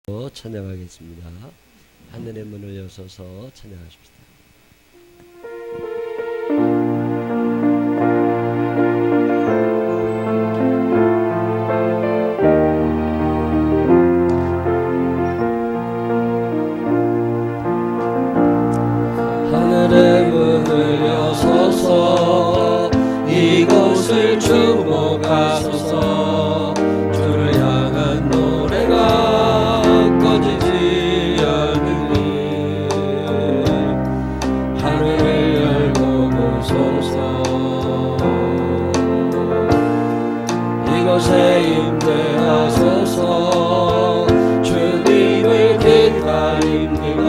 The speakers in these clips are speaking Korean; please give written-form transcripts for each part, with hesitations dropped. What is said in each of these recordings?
찬양하겠습니다. 하늘의 문을 여서서 찬양하십시다. 하늘의 문을 여서서 이곳을 주목하소서. 주를 향한 노래가 꺼지지 않으니 하늘을 열고 보소서. 이곳에 임재하소서. 주님을 기다립니다.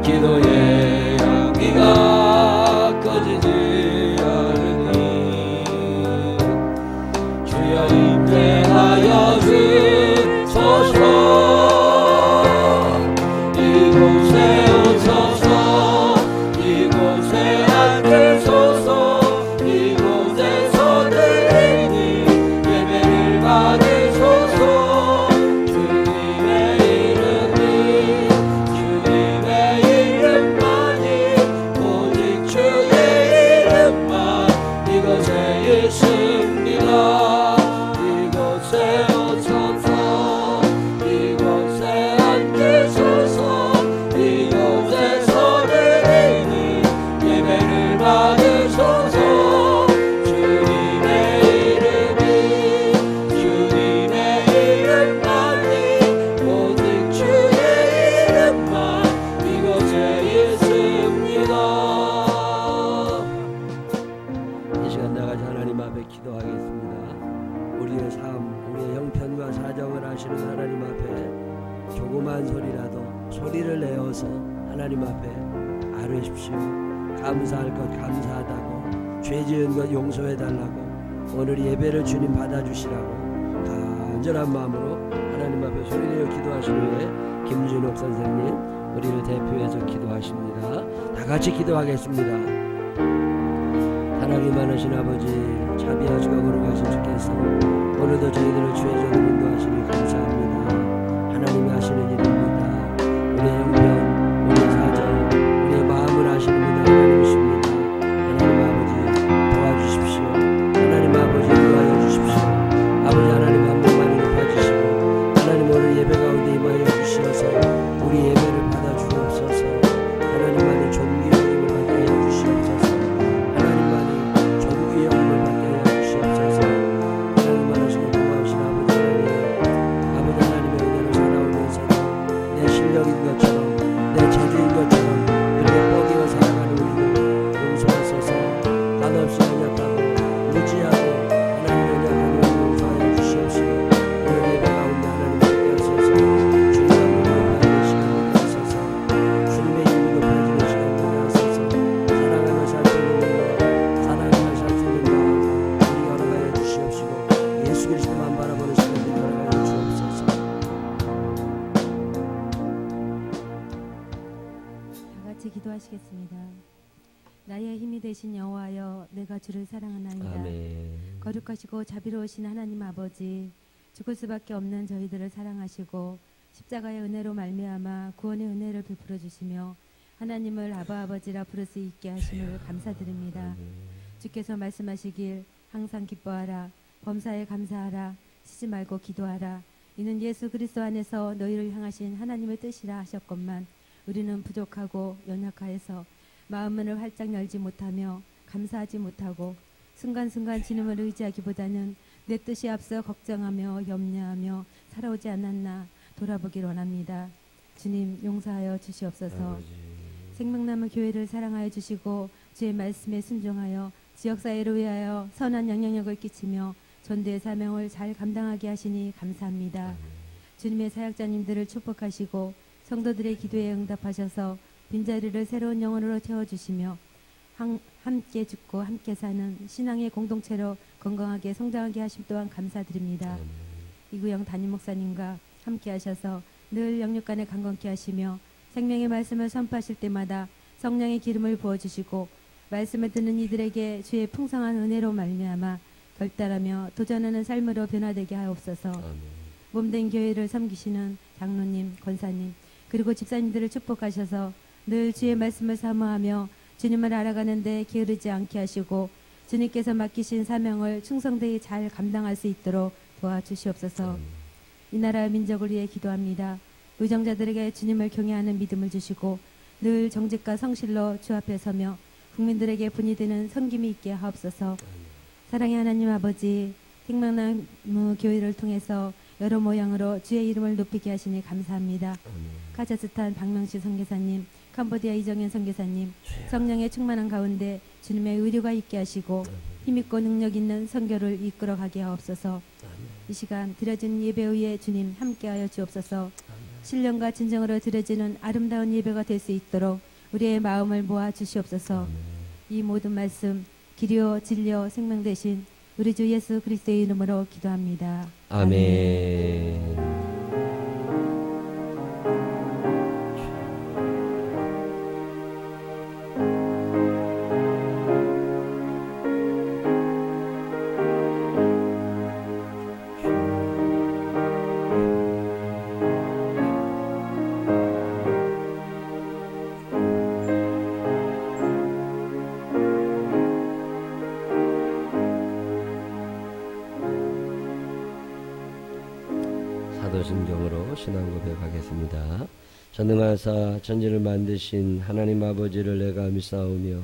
기도의 향기가 꺼지지 않으니 주여 임재하여 주소서. 이곳에 오소서. 이곳에 앉으소서. 이곳에서 드리니 예배를 받으소서. 주님의 이름이 주님의 이름만이 오직 주의 이름만 이곳에 있습니다. 이곳에 오소서. 이곳에 앉으소서. 이곳에서 드리니 예배를 받으소서. 주님의 이름이 주님의 이름만이 오직 주의 이름만 이곳에 있습니다. 이 시간 나가지 하나님 앞에 기도하겠습니다. 우리의 삶, 우리의 형편과 사정을 아시는 하나님 앞에 조그만 소리라도 소리를 내어서 하나님 앞에 아뢰십시오. 감사할 것 감사하다고, 죄 지은 것 용서해달라고, 오늘 예배를 주님 받아주시라고 간절한 마음으로 하나님 앞에 소리내어 기도하신 후에 김준옥 선생님 우리를 대표해서 기도하십니다. 다 같이 기도하겠습니다. 사랑이 많으신 아버지, 자비하시고 거룩하신 주께서 오늘도 저희들을 주의 종으로 인도하시니 감사합니다. 하나님이 하시는 일입니다. 우리의 형편, 우리의 사정, 우리의 마음을 아시는 분은 하나님이십니다. 하나님 아버지 도와주십시오. 하나님 아버지 도와여 주십시오. 아버지 하나님 한 분만이 높아주시고 하나님 오늘 예배 가운데 임하여 주시어서 우리 예배를 받아 주옵소서. 하나님만이 존귀의 힘을 받게 하여 주시옵소서. 하나님만이 존귀의 힘을 받게 하여 주시옵소서. 하나님 하시고 고마우신 아버지 하나님, 아버지 하나님의 은혜로 살아오면서도 내 실력인 것처럼 내 재주인 것처럼 그렇게 뻐기어 살아가는 우리를 용서하소서. 한없이 연약하고 무지하고 하나님의 연약한 우리를 용서하여 주시옵시고 오늘 예배 가운데 하나님 함께 하소서. 주님의 높아지는 시간 되게 하소서. 주님의 이름이 높아지는 시간 되게 하소서. 사랑하며 살 수 있는 능력, 사랑하며 살 수 있는 마음 우리 허락하여 주시옵시고 예수 그리스도만 바라보는 시간 되게 허락하여 주옵소서. 다 같이 기도하시겠습니다. 나의 힘이 되신 여호와여, 내가 주를 사랑하나이다. 아멘. 거룩하시고 자비로우신 하나님 아버지, 죽을 수밖에 없는 저희들을 사랑하시고 십자가의 은혜로 말미암아 구원의 은혜를 베풀어 주시며 하나님을 아바 아버지라 부를 수 있게 하심을 감사드립니다. 주께서 말씀하시길 항상 기뻐하라, 범사에 감사하라, 쉬지 말고 기도하라. 이는 예수 그리스도 안에서 너희를 향하신 하나님의 뜻이라 하셨건만 우리는 부족하고 연약하여서 마음문을 활짝 열지 못하며 감사하지 못하고 순간순간 지름을 의지하기보다는 내 뜻이 앞서 걱정하며 염려하며 살아오지 않았나 돌아보길 원합니다. 주님 용서하여 주시옵소서. 생명나무 교회를 사랑하여 주시고 주의 말씀에 순종하여 지역사회를 위하여 선한 영향력을 끼치며 전도의 사명을 잘 감당하게 하시니 감사합니다. 주님의 사역자님들을 축복하시고 성도들의 기도에 응답하셔서 빈자리를 새로운 영혼으로 채워주시며 함께 죽고 함께 사는 신앙의 공동체로 건강하게 성장하게 하심 또한 감사드립니다. 이구영 담임 목사님과 함께 하셔서 늘 영육간에 강건케 하시며 생명의 말씀을 선포하실 때마다 성령의 기름을 부어주시고 말씀을 듣는 이들에게 주의 풍성한 은혜로 말미암아 결단하며 도전하는 삶으로 변화되게 하옵소서. 몸된 교회를 섬기시는 장로님, 권사님, 그리고 집사님들을 축복하셔서 늘 주의 말씀을 사모하며 주님을 알아가는데 게으르지 않게 하시고 주님께서 맡기신 사명을 충성되이 잘 감당할 수 있도록 도와주시옵소서. 이 나라의 민족을 위해 기도합니다. 의정자들에게 주님을 경외하는 믿음을 주시고 늘 정직과 성실로 주 앞에 서며 국민들에게 분이 되는 섬김이 있게 하옵소서. 사랑의 하나님 아버지, 생명나무 교회를 통해서 여러 모양으로 주의 이름을 높이게 하시니 감사합니다. 카자흐스탄 박명시 선교사님, 캄보디아 이정현 선교사님, 성령의 충만한 가운데 주님의 의료가 있게 하시고 힘있고 능력 있는 선교를 이끌어 가게 하옵소서. 이 시간 드려진 예배 위에 주님 함께하여 주옵소서. 신령과 진정으로 드려지는 아름다운 예배가 될 수 있도록 우리의 마음을 모아 주시옵소서. 이 모든 말씀 길이요 진리요 생명 되신 우리 주 예수 그리스도의 이름으로 기도합니다. 아멘. 사도신경으로 신앙 고백하겠습니다. 전능하사 천지를 만드신 하나님 아버지를 내가 믿사오며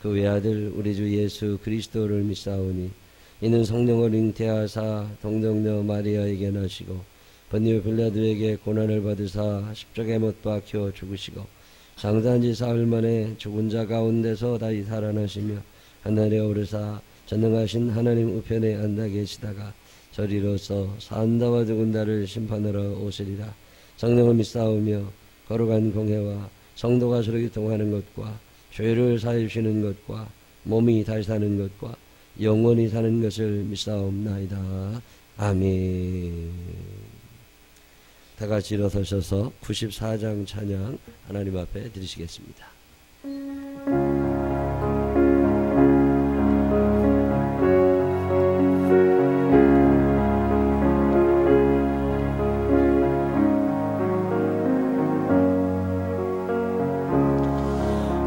그 외아들 우리 주 예수 그리스도를 믿사오니 이는 성령을 잉태하사 동정녀 마리아에게 나시고 번유 빌라도에게 고난을 받으사 십자가에 못 박혀 죽으시고 장사한지 사흘 만에 죽은 자 가운데서 다시 살아나시며 하늘에 오르사 전능하신 하나님 우편에 앉아 계시다가 저리로서 산다와 죽은 자를 심판하러 오시리라. 성령을 믿사오며 거룩한 공회와 성도가 서로 교통하는 것과 죄를 사하시는 것과 몸이 다시 사는 것과 영원히 사는 것을 믿사옵나이다. 아멘. 다 같이 일어서셔서 94장 찬양 하나님 앞에 드리시겠습니다.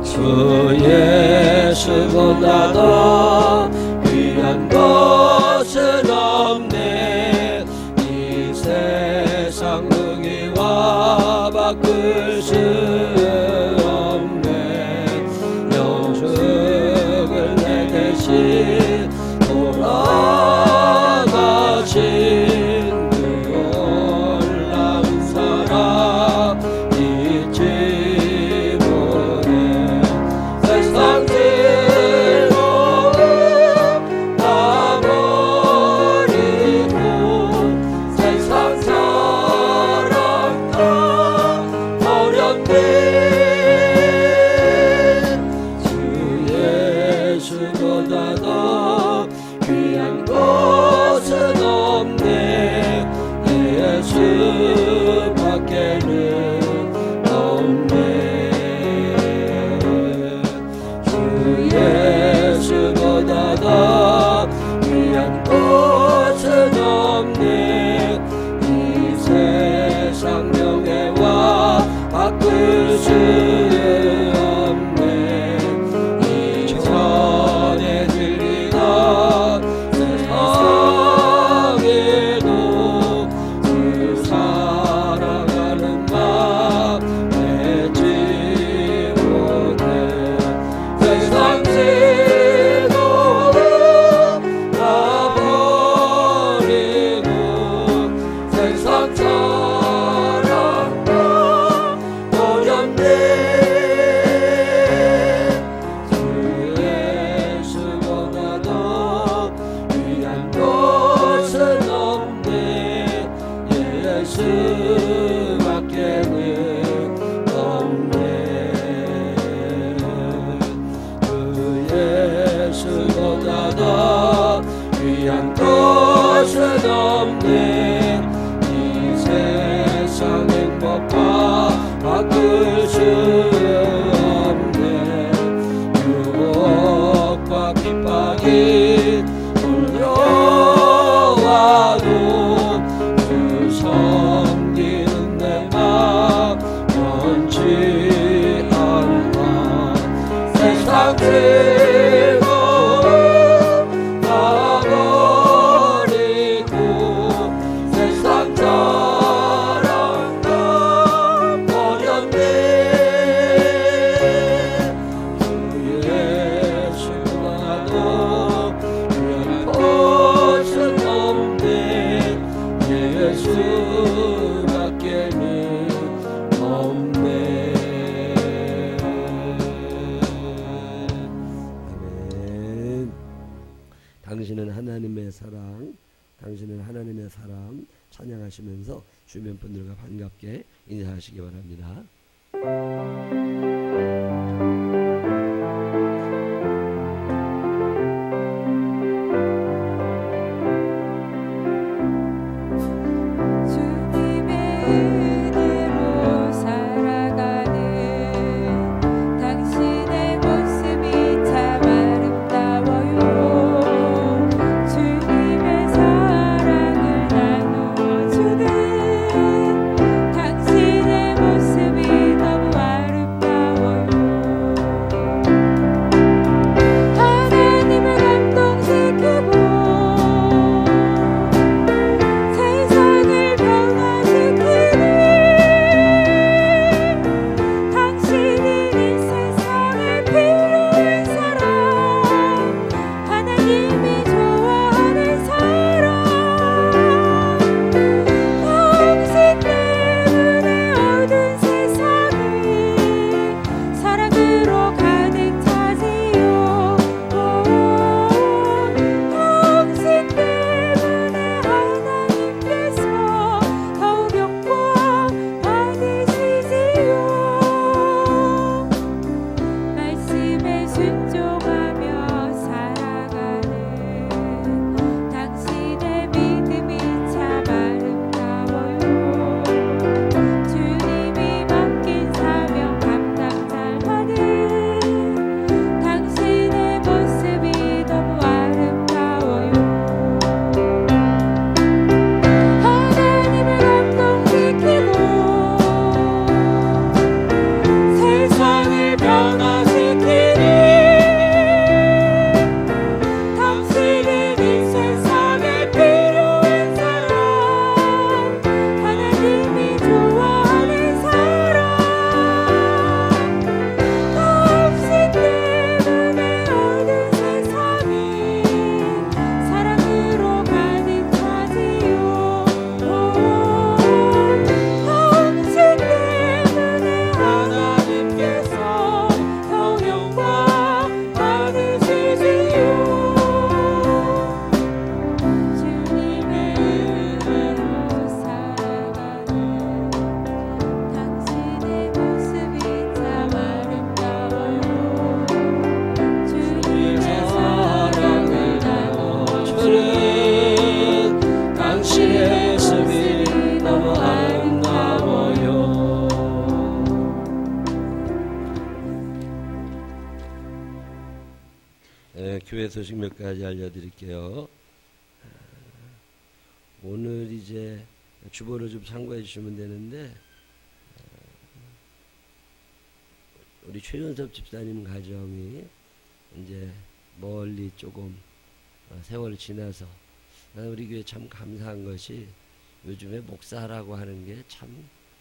주 예수보다 더 귀한 것은 없네. 이 세상 무기와 바꿀 수 없네. 영생을 내 대신 돌아가신 그 놀라운 사랑 잊지 못해. 세상 즐거움 다 버리고 세상 사랑 다 버렸네. 주 예수보다 더 귀한 것은 없네. 예수밖에는 없네. 주 예수보다 더 귀한 것은 없네. 이 세상 명예와 바꿀 수 없네. 이전에 들리던 세상에도 그 사랑하는 마음 내지 못해. 세상 즐거움 다 버리고 세상 사랑 다 버렸네. 주 예수보다 더 귀한 것은 없네. 예수밖에는 없네. 그 예수보다 더 귀한 것은 없네. 이 세상 행복과 바꿀 수 없네. 유혹과 핍박이 몰려와도 그 당신은 하나님의 사람 찬양하시면서 주변 분들과 반갑게 인사하시기 바랍니다. 교회 소식 몇 가지 알려드릴게요. 오늘 이제 주보를 좀 참고해 주시면 되는데, 우리 최윤섭 집사님 가정이 이제 멀리 조금 세월 지나서, 우리 교회 참 감사한 것이 요즘에 목사라고 하는 게 참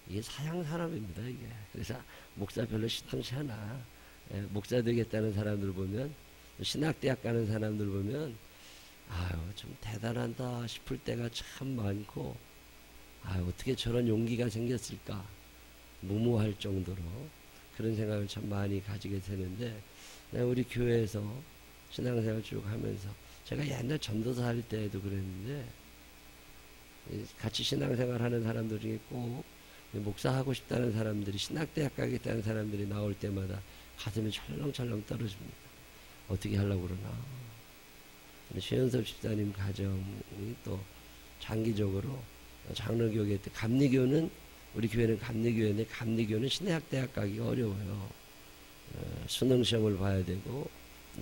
이게 사양 사람입니다. 이게 그래서 목사 별로 시탐치 않아. 목사 되겠다는 사람들 보면, 신학대학 가는 사람들 보면 아유 좀 대단하다 싶을 때가 참 많고, 아유 어떻게 저런 용기가 생겼을까 무모할 정도로 그런 생각을 참 많이 가지게 되는데, 우리 교회에서 신앙생활 쭉 하면서, 제가 옛날 전도사 할 때에도 그랬는데, 같이 신앙생활 하는 사람들 중에 꼭 목사하고 싶다는 사람들이, 신학대학 가겠다는 사람들이 나올 때마다 가슴이 철렁철렁 떨어집니다. 어떻게 하려고 그러나. 최연섭 집사님 가정이 또 장기적으로 장로교회 때, 감리교는, 우리 교회는 감리교회인데 감리교는 신학대학 가기가 어려워요. 수능 시험을 봐야 되고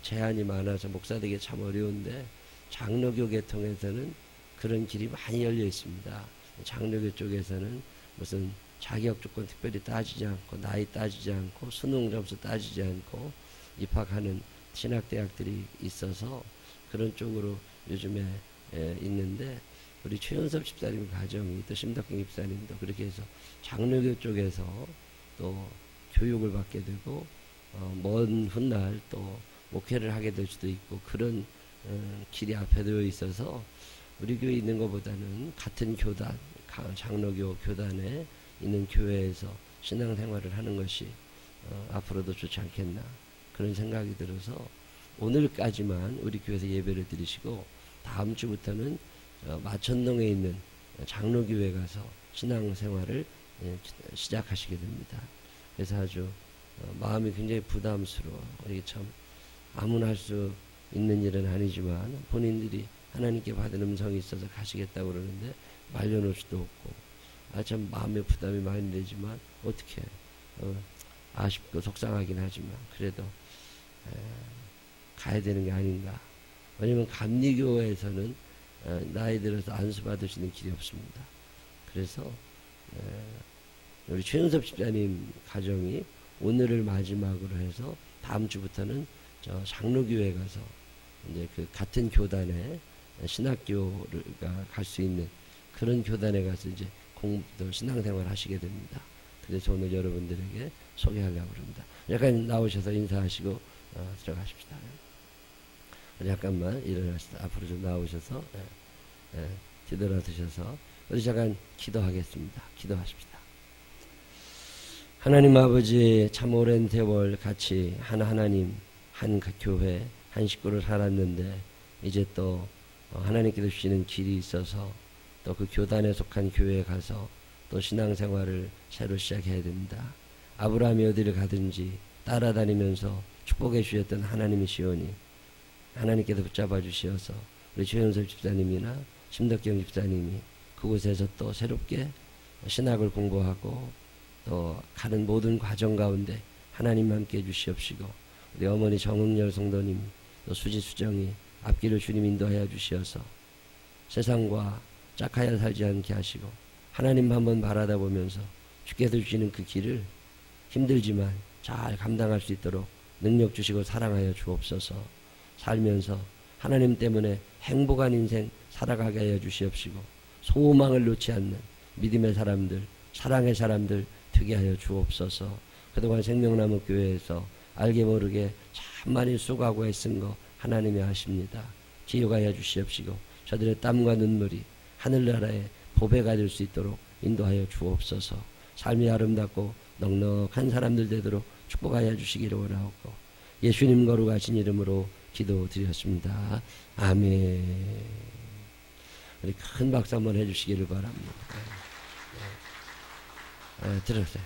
제한이 많아서 목사 되기 참 어려운데, 장로교 계통에서는 그런 길이 많이 열려 있습니다. 장로교 쪽에서는 무슨 자격 조건 특별히 따지지 않고, 나이 따지지 않고, 수능 점수 따지지 않고 입학하는 신학대학들이 있어서 그런 쪽으로 요즘에 있는데, 우리 최연섭 집사님 가정이, 또 심덕경 집사님도 그렇게 해서 장로교 쪽에서 또 교육을 받게 되고, 먼 훗날 또 목회를 하게 될 수도 있고, 그런 길이 앞에 놓여 있어서 우리 교회에 있는 것보다는 같은 교단, 장로교 교단에 있는 교회에서 신앙생활을 하는 것이 앞으로도 좋지 않겠나, 그런 생각이 들어서 오늘까지만 우리 교회에서 예배를 드리시고, 다음 주부터는 마천동에 있는 장로교회 가서 신앙생활을 시작하시게 됩니다. 그래서 아주 마음이 굉장히 부담스러워. 이게 참 아무나 할 수 있는 일은 아니지만 본인들이 하나님께 받은 음성이 있어서 가시겠다고 그러는데 말려놓을 수도 없고 참 마음의 부담이 많이 되지만 어떻게 아쉽고 속상하긴 하지만 그래도 가야 되는 게 아닌가. 왜냐면 감리교회에서는 나이 들어서 안수 받을 수 있는 길이 없습니다. 그래서 우리 최은섭 집사님 가정이 오늘을 마지막으로 해서 다음 주부터는 저 장로교회 가서 이제 그 같은 교단에 신학교가 갈 수 있는 그런 교단에 가서 이제 또 신앙생활 하시게 됩니다. 그래서 오늘 여러분들에게 소개하려고 합니다. 약간 나오셔서 인사하시고 들어가십시다. 잠깐만 일어나시다 앞으로 좀 나오셔서 뒤돌아드셔서 우리 잠깐 기도하겠습니다. 기도하십시다. 하나님 아버지, 참 오랜 세월 같이 하나님 한 교회 한 식구를 살았는데 이제 또 하나님께서 주시는 길이 있어서 또 그 교단에 속한 교회에 가서 또 신앙생활을 새로 시작해야 됩니다. 아브라함이 어디를 가든지 따라다니면서 축복해 주셨던 하나님이시오니 하나님께서 붙잡아 주시어서 우리 최은섭 집사님이나 심덕경 집사님이 그곳에서 또 새롭게 신학을 공부하고 또 가는 모든 과정 가운데 하나님 함께 해주시옵시고 우리 어머니 정흥열 성도님 또 수지수정이 앞길을 주님 인도하여 주시어서 세상과 짝하여 살지 않게 하시고 하나님 한번 바라다 보면서 주께서 주시는 그 길을 힘들지만 잘 감당할 수 있도록 능력 주시고 사랑하여 주옵소서. 살면서 하나님 때문에 행복한 인생 살아가게 하여 주시옵시고 소망을 놓지 않는 믿음의 사람들, 사랑의 사람들 되게 하여 주옵소서. 그동안 생명나무 교회에서 알게 모르게 참 많이 수고하고 애쓴 거 하나님이 아십니다. 기억하여 주시옵시고 저들의 땀과 눈물이 하늘나라의 보배가 될 수 있도록 인도하여 주옵소서. 삶이 아름답고 넉넉한 사람들 되도록 축복하여 주시기를 원하옵고 예수님 거룩하신 이름으로 기도드렸습니다. 아멘. 우리 큰 박수 한번 해주시기를 바랍니다. 들었어요.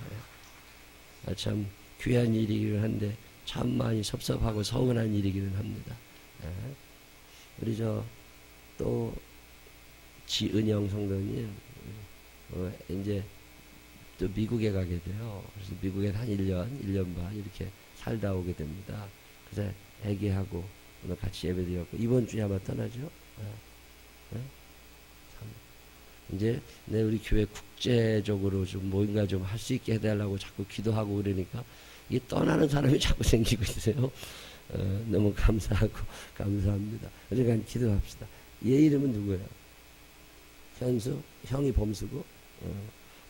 참 귀한 일이기는 한데 참 많이 섭섭하고 서운한 일이기는 합니다. 우리 또 지은영 성도님 이제 또 미국에 가게 돼요. 그래서 미국에 한 1년 반 이렇게 살다 오게 됩니다. 그래서 애기하고 오늘 같이 예배드렸고 이번 주에 아마 떠나죠. 이제 우리 교회 국제적으로 좀 뭔가 좀 할 수 있게 해달라고 자꾸 기도하고 그러니까 이 떠나는 사람이 자꾸 생기고 있어요. 너무 감사하고 감사합니다. 그러니까 기도합시다. 얘 이름은 누구예요? 현수? 형이 범수고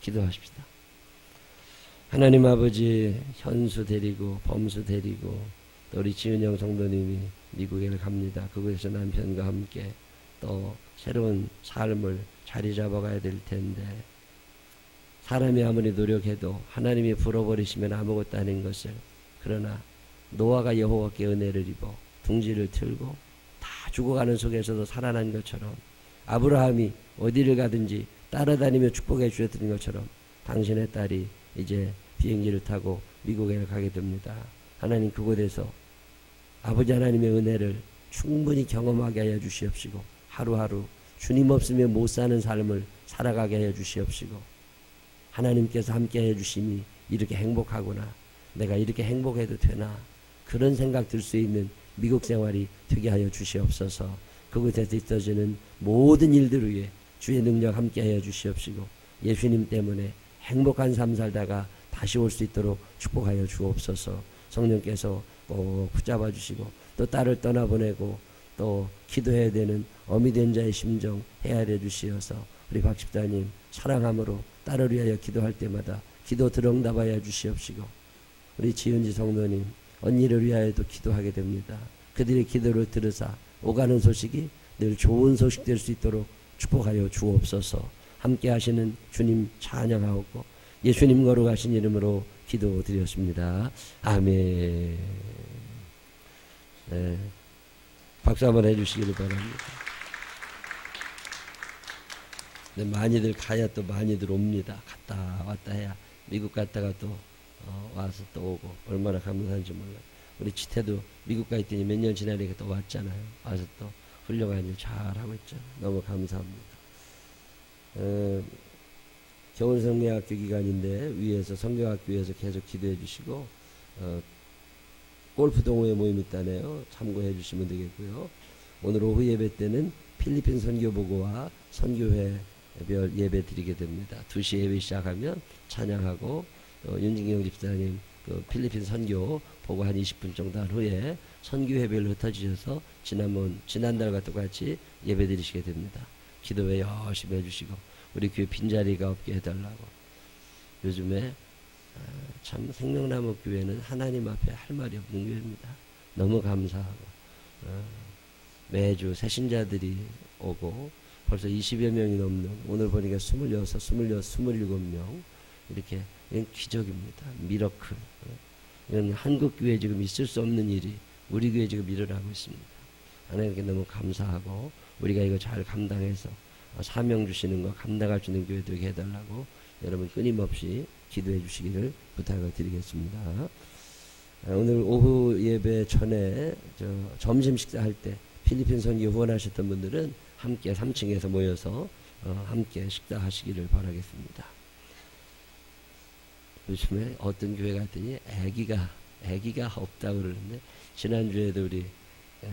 기도하십시다. 하나님 아버지, 현수 데리고 범수 데리고 또 우리 지은영 성도님이 미국에 갑니다. 그곳에서 남편과 함께 또 새로운 삶을 자리 잡아가야 될 텐데 사람이 아무리 노력해도 하나님이 불어버리시면 아무것도 아닌 것을 그러나 노아가 여호와께 은혜를 입어 둥지를 틀고 다 죽어가는 속에서도 살아난 것처럼 아브라함이 어디를 가든지 따라다니며 축복해 주셨던 것처럼 당신의 딸이 이제 비행기를 타고 미국에 가게 됩니다. 하나님 그곳에서 아버지 하나님의 은혜를 충분히 경험하게 하여 주시옵시고 하루하루 주님 없으면 못 사는 삶을 살아가게 하여 주시옵시고 하나님께서 함께 해주심이 이렇게 행복하구나 내가 이렇게 행복해도 되나 그런 생각 들 수 있는 미국 생활이 되게 하여 주시옵소서. 그곳에서 있어지는 모든 일들 위해 주의 능력 함께 하여 주시옵시고 예수님 때문에 행복한 삶 살다가 다시 올 수 있도록 축복하여 주옵소서. 성령께서 꼭 붙잡아 주시고 또 딸을 떠나보내고 또 기도해야 되는 어미 된 자의 심정 헤아려 주시어서 우리 박 집사님 사랑함으로 딸을 위하여 기도할 때마다 기도 들응답하여 주시옵시고 우리 지은지 성도님 언니를 위하여도 기도하게 됩니다. 그들의 기도를 들으사 오가는 소식이 늘 좋은 소식 될 수 있도록 축복하여 주옵소서. 함께 하시는 주님 찬양하옵고 예수님 거룩하신 이름으로 기도드렸습니다. 아멘. 박수 한번 해주시기를 바랍니다. 근데 많이들 가야 또 많이들 옵니다. 갔다 왔다 해야 미국 갔다가 또 와서 또 오고 얼마나 감사한지 몰라요. 우리 지태도 미국 가 있더니 몇 년 지나니까 또 왔잖아요. 와서 또 훌륭한 일 잘하고 있죠. 너무 감사합니다. 겨울 성경학교 기간인데 위에서 성경학교에서 계속 기도해 주시고 골프 동호회 모임 있다네요. 참고해 주시면 되겠고요. 오늘 오후 예배 때는 필리핀 선교 보고와 선교회별 예배 드리게 됩니다. 2시 예배 시작하면 찬양하고 윤진경 집사님 그 필리핀 선교 보고 한 20분 정도 한 후에 선교회별로 흩어지셔서 지난달과 똑같이 예배 드리시게 됩니다. 기도회 열심히 해주시고 우리 교회 빈자리가 없게 해달라고. 요즘에 참 생명나무 교회는 하나님 앞에 할 말이 없는 교회입니다. 너무 감사하고 매주 새신자들이 오고 벌써 20여 명이 넘는, 오늘 보니까 26, 27명 이렇게. 이건 기적입니다. 미러클. 이건 한국 교회에 지금 있을 수 없는 일이 우리 교회에 지금 일어나고 있습니다. 하나님께 너무 감사하고 우리가 이거 잘 감당해서 사명 주시는 거 감당할 수 있는 교회 되게 해달라고 여러분 끊임없이 기도해 주시기를 부탁을 드리겠습니다. 오늘 오후 예배 전에 점심 식사할 때 필리핀 선교 후원하셨던 분들은 함께 3층에서 모여서 함께 식사하시기를 바라겠습니다. 요즘에 어떤 교회 갔더니 애기가 없다고 그러는데, 지난주에도 우리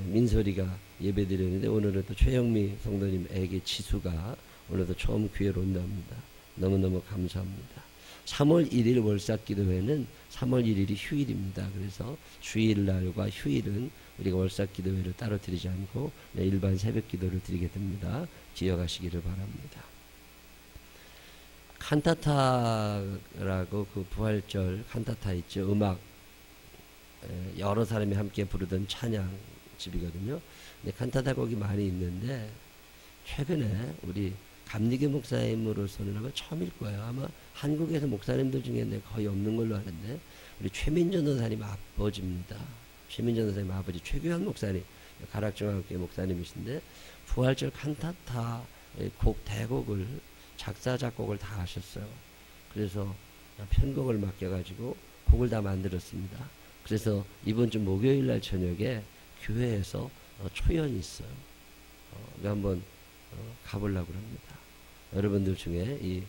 민소리가 예배 드렸는데 오늘은 또 최영미 성도님 애기 지수가 오늘도 처음 교회로 온답니다. 너무너무 감사합니다. 3월 1일 월삭기도회는 3월 1일이 휴일입니다. 그래서 주일날과 휴일은 우리가 월삭기도회를 따로 드리지 않고 일반 새벽기도를 드리게 됩니다. 기억하시기를 바랍니다. 칸타타라고 그 부활절 칸타타 있죠. 음악 여러 사람이 함께 부르던 찬양집이거든요. 근데 칸타타 곡이 많이 있는데 최근에 우리 감리교 목사님으로서는 아마 처음일 거예요. 아마 한국에서 목사님들 중에 거의 없는 걸로 아는데 우리 최민전 도사님 아버지입니다. 최민전 도사님 아버지 최규환 목사님, 가락중학교 목사님이신데 부활절 칸타타 곡 대곡을 작사 작곡을 다 하셨어요. 그래서 편곡을 맡겨가지고 곡을 다 만들었습니다. 그래서 이번 주 목요일날 저녁에 교회에서 초연이 있어요. 한번 가보려고 합니다. 여러분들 중에 이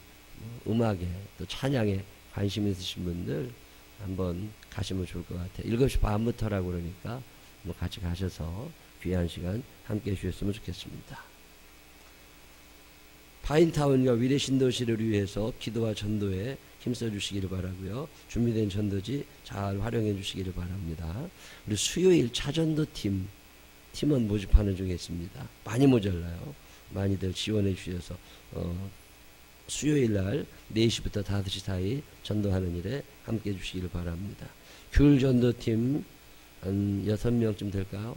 음악에 또 찬양에 관심 있으신 분들 한번 가시면 좋을 것 같아요. 7시 반부터라고 그러니까 같이 가셔서 귀한 시간 함께 해주셨으면 좋겠습니다. 파인타운과 위례 신도시를 위해서 기도와 전도에 힘써 주시기를 바라고요. 준비된 전도지 잘 활용해 주시기를 바랍니다. 우리 수요일 차전도 팀원 모집하는 중에 있습니다. 많이 모자라요. 많이들 지원해 주셔서 수요일 날 4시부터 5시 사이 전도하는 일에 함께 해 주시기를 바랍니다. 귤 전도팀 한 6명쯤 될까요?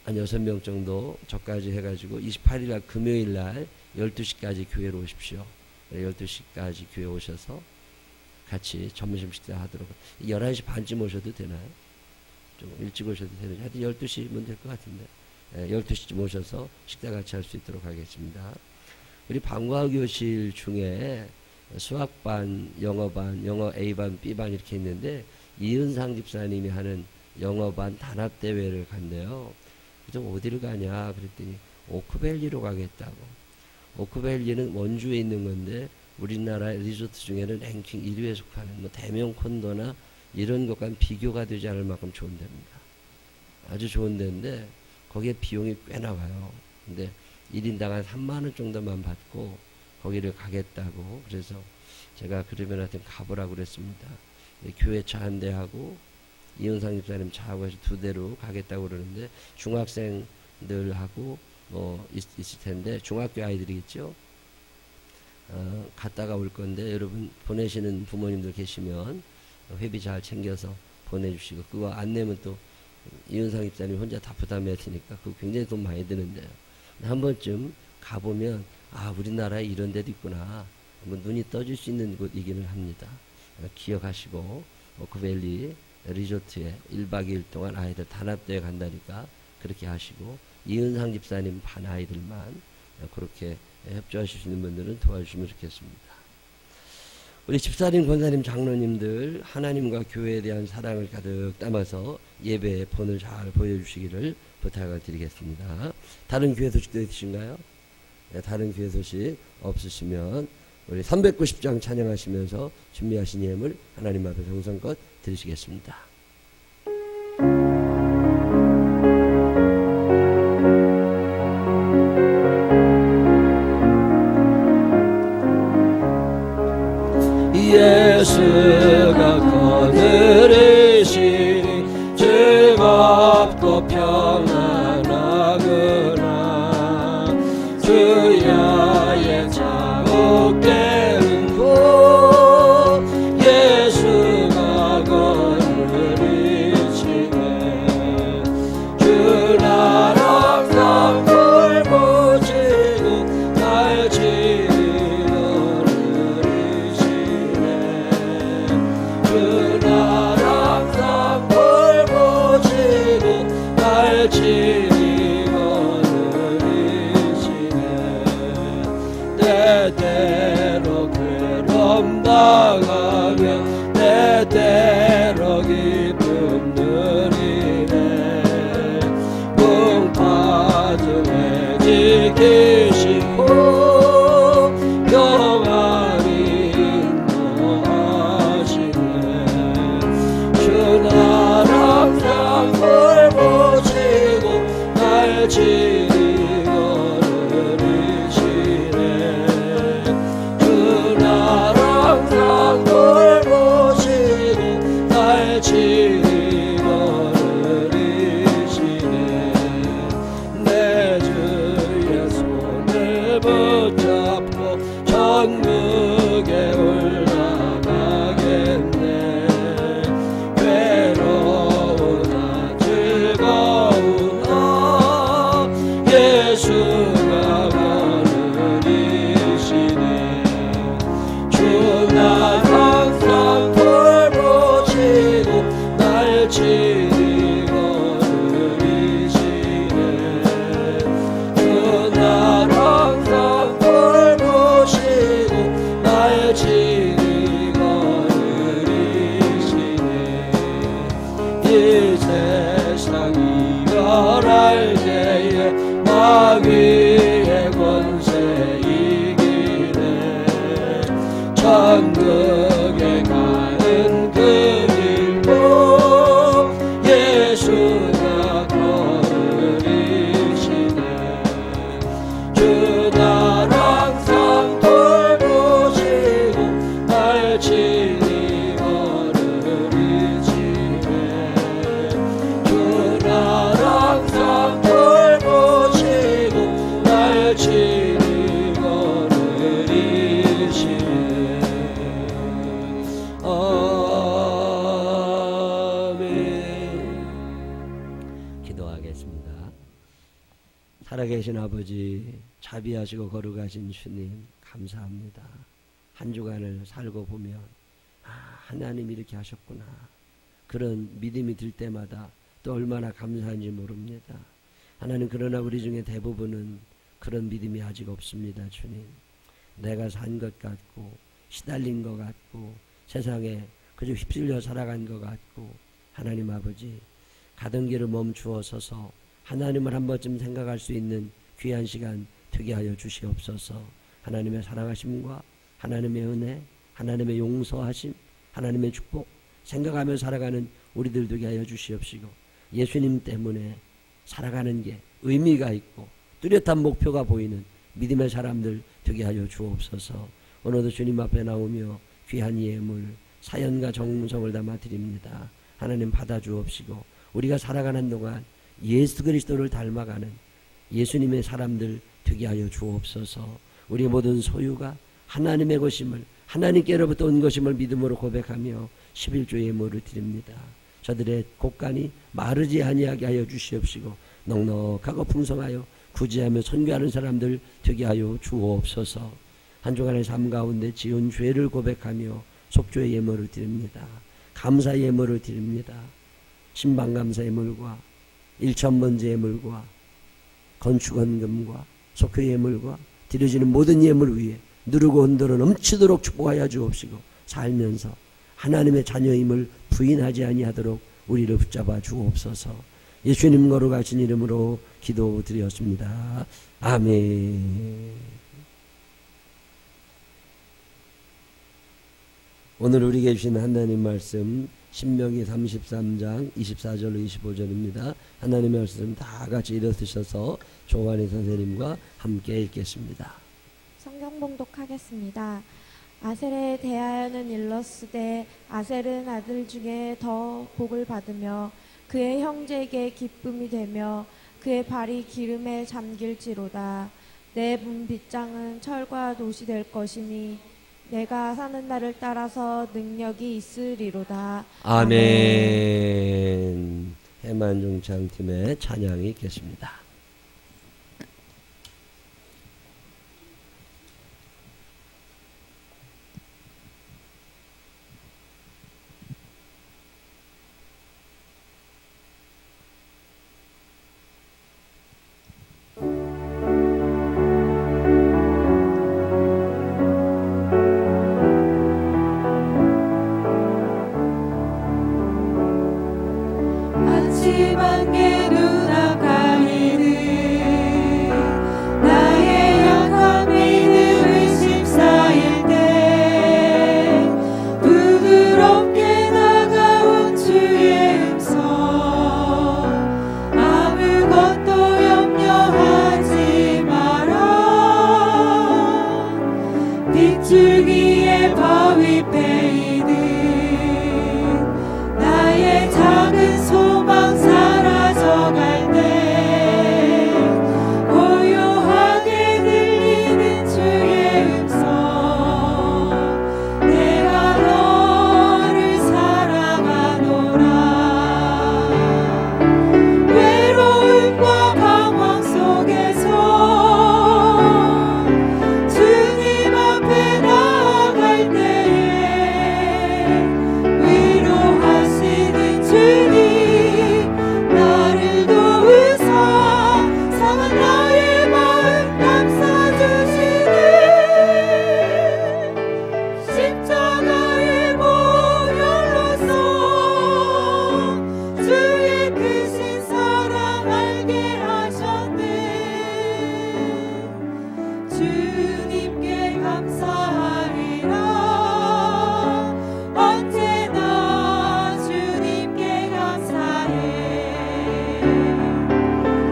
한 6명 정도 저까지 해가지고 28일 날 금요일 날 12시까지 교회로 오십시오. 12시까지 교회 오셔서 같이 점심 식사 하도록. 11시 반쯤 오셔도 되나요? 좀 일찍 오셔도 되나요? 하여튼 12시면 될 것 같은데 12시쯤 오셔서 식사 같이 할 수 있도록 하겠습니다. 우리 방과교실 중에 수학반, 영어반, 영어 A반, B반 이렇게 있는데 이은상 집사님이 하는 영어반 단합대회를 간대요. 그래서 어디를 가냐 그랬더니 오크밸리로 가겠다고. 오크밸리는 원주에 있는 건데 우리나라 리조트 중에는 랭킹 1위에 속하는 대명 콘도나 이런 것과는 비교가 되지 않을 만큼 좋은 데입니다. 아주 좋은 데인데 거기에 비용이 꽤 나와요. 근데 1인당 한 3만원 정도만 받고 거기를 가겠다고. 그래서 제가 그러면 하여튼 가보라고 그랬습니다. 교회 차 한 대하고 이은상 집사님 차하고 해서 2대로 가겠다고 그러는데 중학생들하고 있을 텐데 중학교 아이들이겠죠. 갔다가 올 건데 여러분 보내시는 부모님들 계시면 회비 잘 챙겨서 보내주시고, 그거 안 내면 또 이은상 집사님 혼자 다 부담해야 되니까 그거 굉장히 돈 많이 드는데요. 한 번쯤 가보면 우리나라에 이런 데도 있구나 한번 눈이 떠질 수 있는 곳이기는 합니다. 기억하시고 오크밸리 리조트에 1박 2일 동안 아이들 단합대회 간다니까 그렇게 하시고, 이은상 집사님 반 아이들만 그렇게 협조하실 수 있는 분들은 도와주시면 좋겠습니다. 우리 집사님, 권사님, 장로님들 하나님과 교회에 대한 사랑을 가득 담아서 예배의 본을 잘 보여주시기를 부탁을 드리겠습니다. 다른 교회 소식도 있으신가요? 네, 다른 교회 소식 없으시면 우리 390장 찬양하시면서 준비하신 예물 하나님 앞에 정성껏 드리시겠습니다. 예수가 거느리시니 즐겁고 평안하구나. 주야의 자국 되는 곳 예수가 거느리시네. 주 나라 항상 돌보시고 날 때때로 괴로움 당하며 때때로 기쁨 누리네. 문 빠짐에 지키시고 평안히 인도하시네. 주 나라 항상 돌보시고 날 내 주의 손을 붙잡고 천국에 올라가겠네. 괴로우나 즐거우나 예수가 거느리시네. 주 날 항상 돌보시고 날 친히 거느리시네. 주 날 항상 돌보시고 날 친히 거느리시네. 이 세상 이별할 때에 마귀의 권세 이기네. 천국에 가는 그 길로 예수가 거느리시네. 주 날 항상 돌보시고 날 친히 거느리시네. 주 날 항상 돌보시고 날 친히 거느리시네. 아멘. 기도하겠습니다. 살아계신 아버지, 자비하시고 거룩하신 주님 감사합니다. 한 주간을 살고 보면 하나님이 이렇게 하셨구나, 그런 믿음이 들 때마다 또 얼마나 감사한지 모릅니다. 하나님, 그러나 우리 중에 대부분은 그런 믿음이 아직 없습니다. 주님, 내가 산 것 같고 시달린 것 같고 세상에 그저 휩쓸려 살아간 것 같고, 하나님 아버지, 가던 길을 멈추어 서서 하나님을 한 번쯤 생각할 수 있는 귀한 시간 되게 하여 주시옵소서. 하나님의 사랑하심과 하나님의 은혜, 하나님의 용서하심, 하나님의 축복 생각하며 살아가는 우리들 되게 하여 주시옵시고, 예수님 때문에 살아가는 게 의미가 있고 뚜렷한 목표가 보이는 믿음의 사람들 되게 하여 주옵소서. 오늘도 주님 앞에 나오며 귀한 예물, 사연과 정성을 담아 드립니다. 하나님 받아 주옵시고, 우리가 살아가는 동안 예수 그리스도를 닮아가는 예수님의 사람들 되게 하여 주옵소서. 우리 모든 소유가 하나님의 것임을, 하나님께로부터 온 것임을 믿음으로 고백하며 11조 예물을 드립니다. 저들의 곳간이 마르지 아니하게 하여 주시옵시고, 넉넉하고 풍성하여 구제하며 선교하는 사람들 되게 하여 주옵소서. 한 주간의 삶 가운데 지은 죄를 고백하며 속죄의 예물을 드립니다. 감사 예물을 드립니다. 신방감사 예물과 일천번제 예물과 건축원금과 속회 예물과 드려지는 모든 예물 위에 누르고 흔들어 넘치도록 축복하여 주옵시고 살면서 하나님의 자녀임을 부인하지 아니하도록 우리를 붙잡아 주옵소서. 예수님 거룩하신 이름으로 기도드렸습니다. 아멘. 오늘 우리에게 주신 하나님 말씀 신명기 33장 24절로 25절입니다. 하나님의 말씀 다 같이 일어서셔서 조관희 선생님과 함께 읽겠습니다. 성경 봉독하겠습니다. 아셀에 대하여는 일렀으되 아셀은 아들 중에 더 복을 받으며 그의 형제에게 기쁨이 되며 그의 발이 기름에 잠길지로다. 내 문 빗장은 철과 돛이 될 것이니 내가 사는 날을 따라서 능력이 있으리로다. 아멘. 해만중창팀의 찬양이 있겠습니다. 아침 안개 눈앞 가리는 나의 약한 믿음을 심사일 때 부드럽게 다가온 주의 음성 아무것도 염려하지 마라. 빗줄기에 바위 패이는 나의 작은 소망 사라져갈 때 고요하게 들리는 주의 음성 내가 너를 사랑하노라. 외로움과 방황 속에서 주님 앞에 나아갈 때에 위로하시는 주님 나를 도우사 상한 나의 마음 감싸주시네. 십자가의 보혈로서 주의 크신 사랑 알게 하셨네. 주님께 감사하리라. 언제나 주님께 감사해.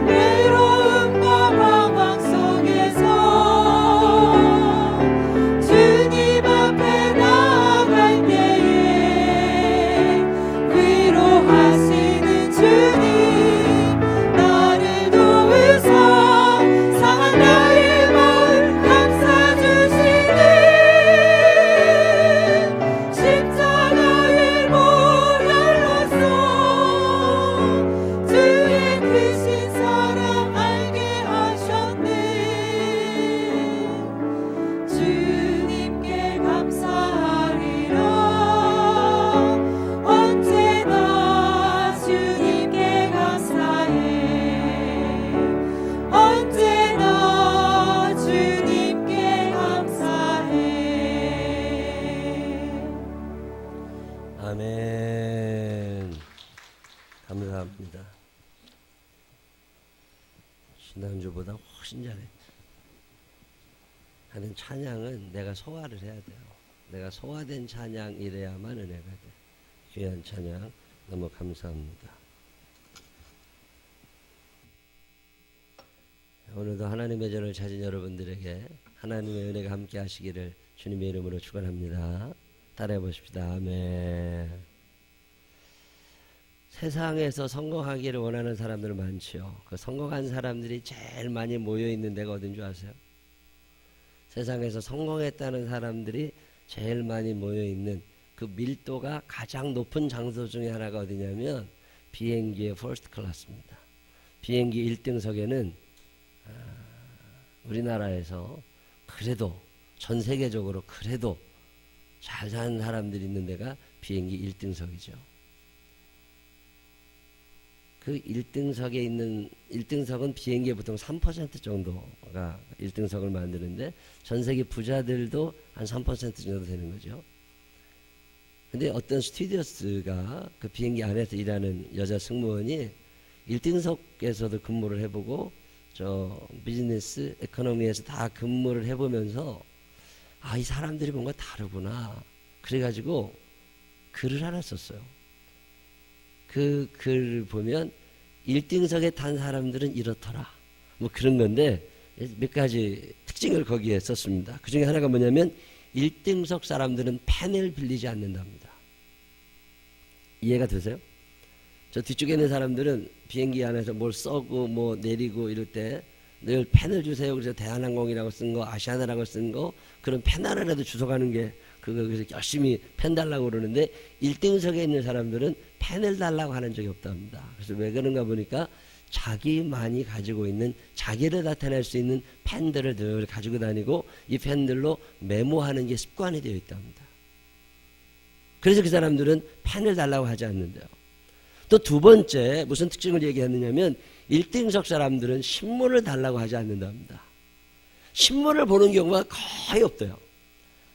외로움과 방황 속에서 주님 앞에 나아갈 때에 위로하시는 주님 나를 도우사 상한 나의 마음 감싸주시네. 십자가의 보혈로서 주의 크신 사랑 알게 하셨네. 주님께 감사하리라. 언제나 주님께 감사해. 언제나 주님께 감사해. 아멘. 감사합니다. 지난주보다 훨씬 잘했다. 하는 찬양은 내가 소화를 해야 돼요. 내가 소화된 찬양이래야만 은혜가 돼. 귀한 찬양 너무 감사합니다. 오늘도 하나님의 전을 찾은 여러분들에게 하나님의 은혜가 함께 하시기를 주님의 이름으로 축원합니다. 따라해 보십시다. 아멘. 세상에서 성공하기를 원하는 사람들 많지요. 그 성공한 사람들이 제일 많이 모여 있는 데가 어딘 줄 아세요? 세상에서 성공했다는 사람들이 제일 많이 모여 있는 그 밀도가 가장 높은 장소 중에 하나가 어디냐면 비행기의 퍼스트 클래스입니다. 비행기 1등석에는 우리나라에서 그래도 전 세계적으로 그래도 잘 사는 사람들이 있는 데가 비행기 1등석이죠. 그 1등석에 있는 1등석은 비행기의 보통 3% 정도가 1등석을 만드는데 전 세계 부자들도 한 3% 정도 되는 거죠. 근데 어떤 스튜디오스가 그 비행기 안에서 일하는 여자 승무원이 1등석에서도 근무를 해보고 저 비즈니스 에코노미에서 다 근무를 해보면서 아, 이 사람들이 뭔가 다르구나. 그래가지고 글을 하나 썼어요. 그 글을 보면 1등석에 탄 사람들은 이렇더라. 뭐 그런 건데 몇 가지 특징을 거기에 썼습니다. 그 중에 하나가 뭐냐면 1등석 사람들은 펜을 빌리지 않는답니다. 이해가 되세요? 저 뒤쪽에 있는 사람들은 비행기 안에서 뭘 써고 뭐 내리고 이럴 때 늘 펜을 주세요. 그래서 대한항공이라고 쓴 거, 아시아나라고 쓴 거 그런 펜 하나라도 주워가는 게 그거 그래서 열심히 펜 달라고 그러는데 1등석에 있는 사람들은 펜을 달라고 하는 적이 없답니다. 그래서 왜 그런가 보니까 자기만이 가지고 있는 자기를 나타낼 수 있는 펜들을 늘 가지고 다니고 이 펜들로 메모하는 게 습관이 되어 있답니다. 그래서 그 사람들은 펜을 달라고 하지 않는데요. 또 두 번째 무슨 특징을 얘기했느냐면 1등석 사람들은 신문을 달라고 하지 않는답니다. 신문을 보는 경우가 거의 없대요.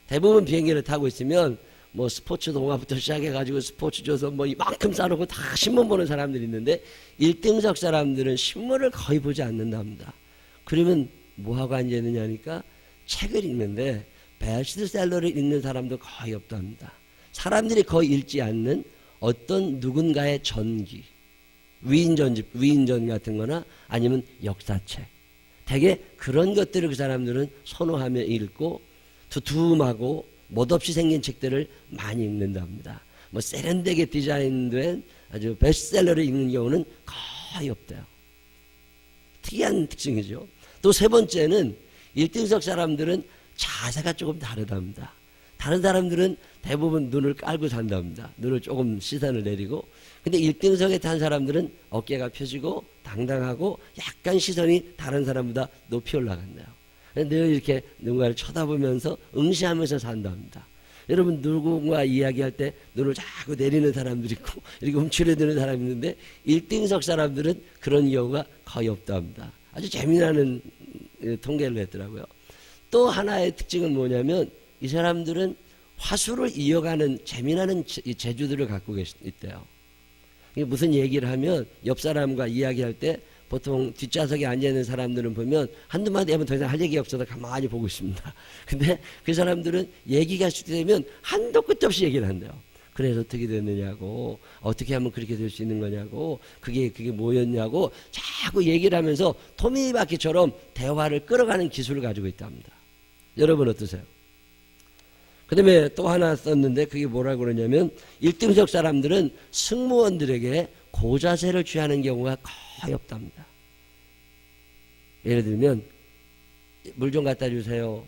대부분 비행기를 타고 있으면 뭐 스포츠 동화부터 시작해가지고 스포츠 줘서 뭐 이만큼 싸놓고 다 신문 보는 사람들이 있는데 1등석 사람들은 신문을 거의 보지 않는답니다. 그러면 뭐하고 앉아있느냐니까 책을 읽는데 베스트셀러를 읽는 사람도 거의 없답니다. 사람들이 거의 읽지 않는 어떤 누군가의 전기, 위인전 같은 거나 아니면 역사책. 되게 그런 것들을 그 사람들은 선호하며 읽고 두툼하고 멋없이 생긴 책들을 많이 읽는답니다. 뭐 세련되게 디자인된 아주 베스트셀러를 읽는 경우는 거의 없대요. 특이한 특징이죠. 또 세 번째는 1등석 사람들은 자세가 조금 다르답니다. 다른 사람들은 대부분 눈을 깔고 산답니다. 눈을 조금 시선을 내리고. 근데 1등석에 탄 사람들은 어깨가 펴지고 당당하고 약간 시선이 다른 사람보다 높이 올라간대요. 늘 이렇게 누군가를 쳐다보면서 응시하면서 산답니다. 여러분 누군가 이야기할 때 눈을 자꾸 내리는 사람들이 있고 이렇게 움츠려드는 사람이 있는데 1등석 사람들은 그런 경우가 거의 없답니다. 아주 재미나는 통계를 했더라고요. 또 하나의 특징은 뭐냐면 이 사람들은 화술을 이어가는 재미나는 재주들을 갖고 있대요. 이게 무슨 얘기를 하면 옆 사람과 이야기할 때 보통 뒷좌석에 앉아있는 사람들은 보면 한두 마디 하면 더 이상 할 얘기가 없어서 가만히 보고 있습니다. 근데 그 사람들은 얘기가 시작되면 한도 끝도 없이 얘기를 한대요. 그래서 어떻게 됐느냐고, 어떻게 하면 그렇게 될 수 있는 거냐고, 그게 뭐였냐고 자꾸 얘기를 하면서 토미바퀴처럼 대화를 끌어가는 기술을 가지고 있답니다. 여러분 어떠세요? 그 다음에 또 하나 썼는데 그게 뭐라고 그러냐면 1등석 사람들은 승무원들에게 고자세를 취하는 경우가 거의 없답니다. 예를 들면 물 좀 갖다 주세요.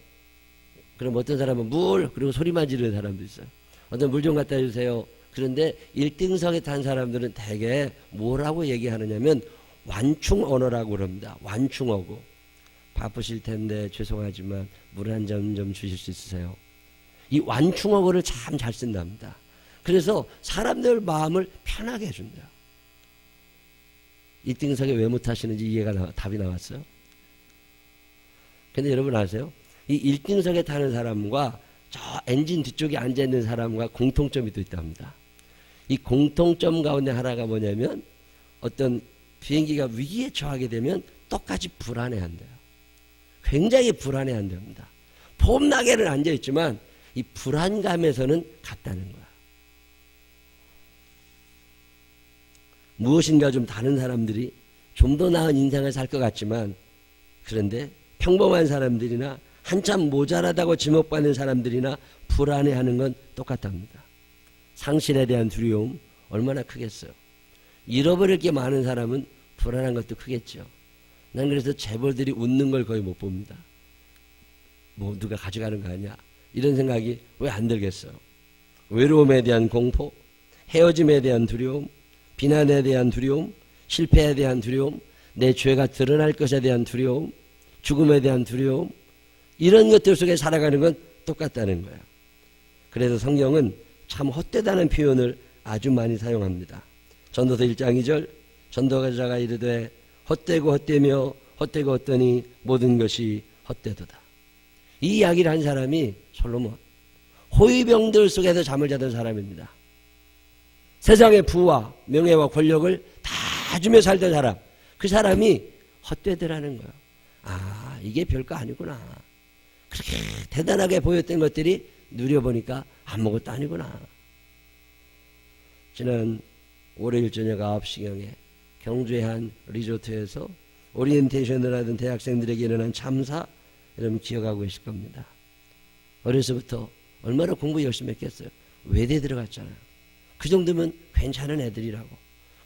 그럼 어떤 사람은 물 그리고 소리만 지르는 사람도 있어요. 어떤 물 좀 갖다 주세요. 그런데 1등석에 탄 사람들은 대개 뭐라고 얘기하느냐면 완충 언어라고 그럽니다. 완충어고. 바쁘실 텐데 죄송하지만 물 한 잔 좀 주실 수 있으세요? 이 완충어고를 참 잘 쓴답니다. 그래서 사람들 마음을 편하게 해준대요. 1등석에 왜 못 타시는지 답이 나왔어요. 근데 여러분 아세요? 이 1등석에 타는 사람과 저 엔진 뒤쪽에 앉아있는 사람과 공통점이 또 있답니다. 이 공통점 가운데 하나가 뭐냐면 어떤 비행기가 위기에 처하게 되면 똑같이 불안해한대요. 굉장히 불안해한답니다. 폼나게는 앉아있지만 이 불안감에서는 같다는 거야. 무엇인가 좀 다른 사람들이 좀 더 나은 인생을 살 것 같지만 그런데 평범한 사람들이나 한참 모자라다고 지목받는 사람들이나 불안해하는 건 똑같답니다. 상실에 대한 두려움 얼마나 크겠어요. 잃어버릴 게 많은 사람은 불안한 것도 크겠죠. 난 그래서 재벌들이 웃는 걸 거의 못 봅니다. 뭐 누가 가져가는 거 아니야 이런 생각이 왜 안 들겠어요. 외로움에 대한 공포, 헤어짐에 대한 두려움, 비난에 대한 두려움, 실패에 대한 두려움, 내 죄가 드러날 것에 대한 두려움, 죽음에 대한 두려움, 이런 것들 속에 살아가는 건 똑같다는 거예요. 그래서 성경은 참 헛되다는 표현을 아주 많이 사용합니다. 전도서 1장 2절 전도자가 이르되 헛되고 헛되며 헛되고 헛되니 모든 것이 헛되도다. 이 이야기를 한 사람이 솔로몬. 호위병들 속에서 잠을 자던 사람입니다. 세상의 부와 명예와 권력을 다 주며 살던 사람. 그 사람이 헛되더라는 거예요. 아, 이게 별거 아니구나. 그렇게 대단하게 보였던 것들이 누려보니까 아무것도 아니구나. 지난 월요일 저녁 9시경에 경주의 한 리조트에서 오리엔테이션을 하던 대학생들에게 일어난 참사, 여러분 기억하고 계실 겁니다. 어려서부터 얼마나 공부 열심히 했겠어요. 외대 들어갔잖아요. 그 정도면 괜찮은 애들이라고.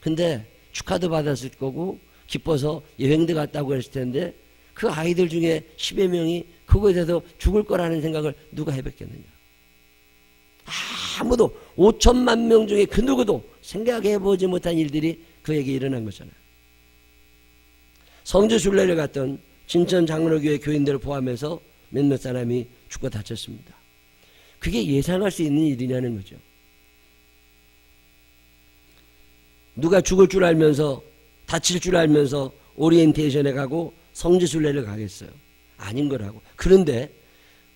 근데 축하도 받았을 거고 기뻐서 여행도 갔다고 했을 텐데 그 아이들 중에 10여 명이 그거에 대해서 죽을 거라는 생각을 누가 해봤겠느냐. 아무도 5천만 명 중에 그 누구도 생각해보지 못한 일들이 그에게 일어난 거잖아요. 성주 순례를 갔던 진천 장로교회 교인들을 포함해서 몇몇 사람이 죽고 다쳤습니다. 그게 예상할 수 있는 일이냐는 거죠. 누가 죽을 줄 알면서 다칠 줄 알면서 오리엔테이션에 가고 성지 순례를 가겠어요? 아닌 거라고. 그런데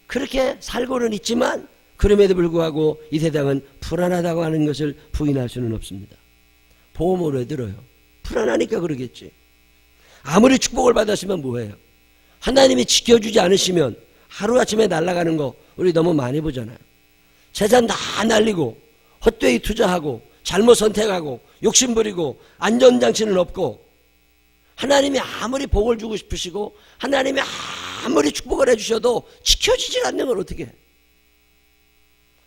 그렇게 살고는 있지만 그럼에도 불구하고 이 세상은 불안하다고 하는 것을 부인할 수는 없습니다. 보험을 왜 들어요? 불안하니까 그러겠지. 아무리 축복을 받았으면 뭐해요? 하나님이 지켜주지 않으시면 하루아침에 날아가는 거 우리 너무 많이 보잖아요. 재산 다 날리고 헛되이 투자하고 잘못 선택하고 욕심부리고 안전장치는 없고 하나님이 아무리 복을 주고 싶으시고 하나님이 아무리 축복을 해주셔도 지켜지질 않는 걸 어떻게 해?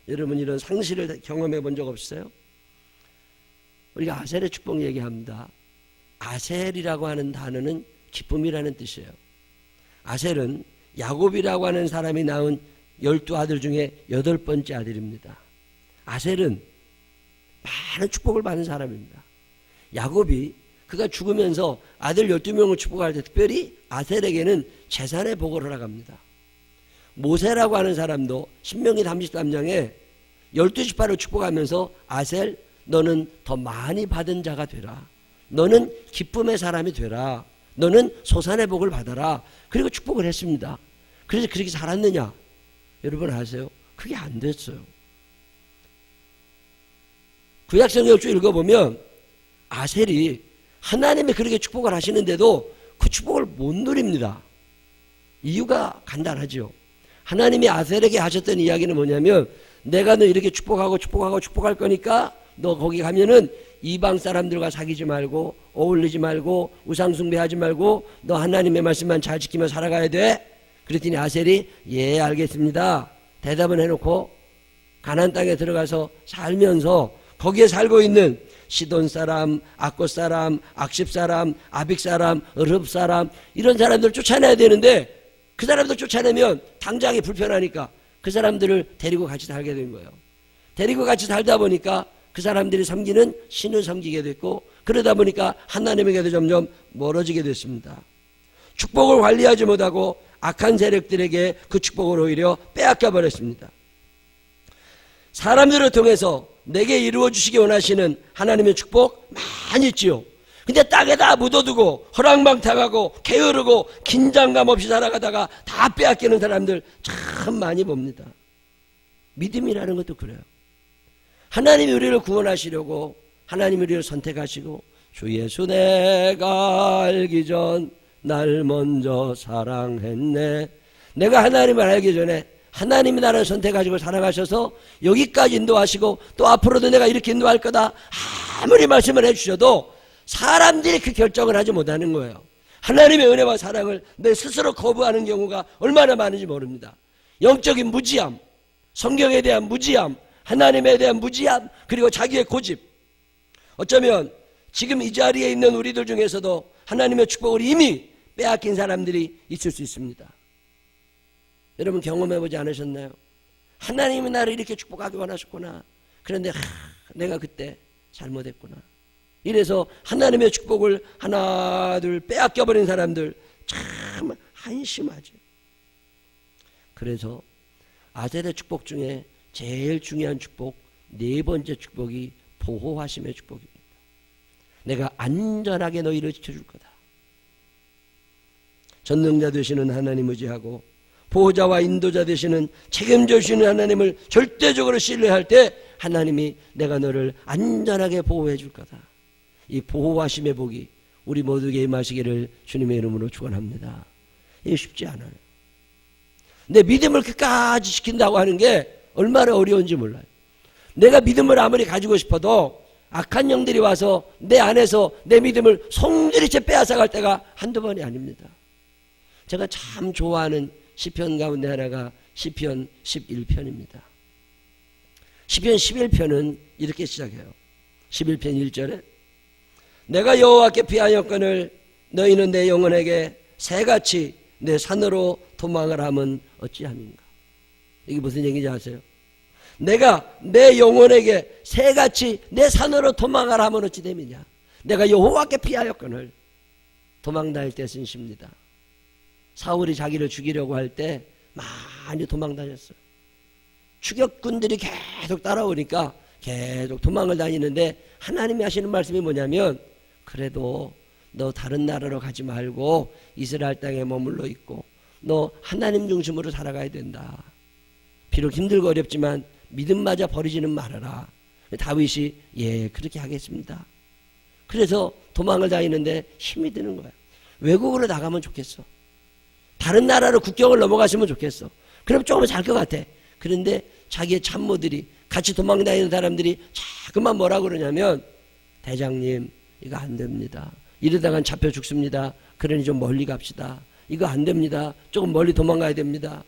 여러분 이런 상실을 경험해 본 적 없어요? 우리가 아셀의 축복 얘기합니다. 아셀이라고 하는 단어는 기쁨이라는 뜻이에요. 아셀은 야곱이라고 하는 사람이 낳은 12아들 중에 8번째 아들입니다. 아셀은 많은 축복을 받은 사람입니다. 야곱이 그가 죽으면서 아들 12명을 축복할 때 특별히 아셀에게는 재산의 복을 허락합니다. 모세라고 하는 사람도 신명기 33장에 12지파를 축복하면서 아셀 너는 더 많이 받은 자가 되라. 너는 기쁨의 사람이 되라. 너는 소산의 복을 받아라. 그리고 축복을 했습니다. 그래서 그렇게 살았느냐? 여러분 아세요? 그게 안 됐어요. 구약성경을 쭉 읽어보면 아셀이 하나님이 그렇게 축복을 하시는데도 그 축복을 못 누립니다. 이유가 간단하죠. 하나님이 아셀에게 하셨던 이야기는 뭐냐면 내가 너 이렇게 축복할 거니까 너 거기 가면은 이방 사람들과 사귀지 말고 어울리지 말고 우상 숭배하지 말고 너 하나님의 말씀만 잘 지키며 살아가야 돼. 그랬더니 아셀이 예 알겠습니다. 대답은 해놓고 가나안 땅에 들어가서 살면서 거기에 살고 있는 시돈 사람, 악곳 사람, 악십 사람, 아빅 사람, 어릅 사람 이런 사람들을 쫓아내야 되는데 그 사람들 쫓아내면 당장이 불편하니까 그 사람들을 데리고 같이 살게 된 거예요. 데리고 같이 살다 보니까 그 사람들이 섬기는 신을 섬기게 됐고 그러다 보니까 하나님에게도 점점 멀어지게 됐습니다. 축복을 관리하지 못하고 악한 세력들에게 그 축복을 오히려 빼앗겨 버렸습니다. 사람들을 통해서 내게 이루어 주시기 원하시는 하나님의 축복 많이 있지요. 근데 땅에다 묻어두고 허랑방탕하고 게으르고 긴장감 없이 살아가다가 다 빼앗기는 사람들 참 많이 봅니다. 믿음이라는 것도 그래요. 하나님이 우리를 구원하시려고 하나님이 우리를 선택하시고 주 예수 내가 알기 전 날 먼저 사랑했네. 내가 하나님을 알기 전에 하나님이 나를 선택하시고 사랑하셔서 여기까지 인도하시고 또 앞으로도 내가 이렇게 인도할 거다 아무리 말씀을 해주셔도 사람들이 그 결정을 하지 못하는 거예요. 하나님의 은혜와 사랑을 내 스스로 거부하는 경우가 얼마나 많은지 모릅니다. 영적인 무지함, 성경에 대한 무지함, 하나님에 대한 무지함, 그리고 자기의 고집. 어쩌면 지금 이 자리에 있는 우리들 중에서도 하나님의 축복을 이미 빼앗긴 사람들이 있을 수 있습니다. 여러분 경험해보지 않으셨나요? 하나님이 나를 이렇게 축복하기 원하셨구나. 그런데 내가 그때 잘못했구나. 이래서 하나님의 축복을 하나 둘 빼앗겨버린 사람들 참 한심하죠. 그래서 아셀의 축복 중에 제일 중요한 축복 4번째 축복이 보호하심의 축복입니다. 내가 안전하게 너희를 지켜줄 거다. 전능자 되시는 하나님 의지하고 보호자와 인도자 되시는 책임져 주시는 하나님을 절대적으로 신뢰할 때 하나님이 내가 너를 안전하게 보호해 줄 거다. 이 보호하심의 복이 우리 모두에게 임하시기를 주님의 이름으로 축원합니다. 이게 쉽지 않아요. 내 믿음을 끝까지 지킨다고 하는 게 얼마나 어려운지 몰라요. 내가 믿음을 아무리 가지고 싶어도 악한 영들이 와서 내 안에서 내 믿음을 송두리째 빼앗아갈 때가 한두 번이 아닙니다. 제가 참 좋아하는 시편 가운데 하나가 시편 11편입니다. 시편 11편은 이렇게 시작해요. 11편 1절에 내가 여호와께 피하였거늘 너희는 내 영혼에게 새같이 내 산으로 도망을 하면 어찌함인가. 이게 무슨 얘기인지 아세요? 내가 내 영혼에게 새같이 내 산으로 도망을 하면 어찌 됨이냐. 내가 여호와께 피하였거늘. 도망 다닐 때 쓴 시입니다. 사울이 자기를 죽이려고 할 때 많이 도망 다녔어요. 추격군들이 계속 따라오니까 계속 도망을 다니는데 하나님이 하시는 말씀이 뭐냐면 그래도 너 다른 나라로 가지 말고 이스라엘 땅에 머물러 있고 너 하나님 중심으로 살아가야 된다. 비록 힘들고 어렵지만 믿음마저 버리지는 말아라. 다윗이 예 그렇게 하겠습니다. 그래서 도망을 다니는데 힘이 드는 거야. 외국으로 나가면 좋겠어. 다른 나라로 국경을 넘어갔으면 좋겠어. 그럼 조금 잘 것 같아. 그런데 자기의 참모들이 같이 도망 다니는 사람들이 자꾸만 뭐라 그러냐면 대장님 이거 안 됩니다. 이러다간 잡혀 죽습니다. 그러니 좀 멀리 갑시다. 이거 안 됩니다. 조금 멀리 도망가야 됩니다.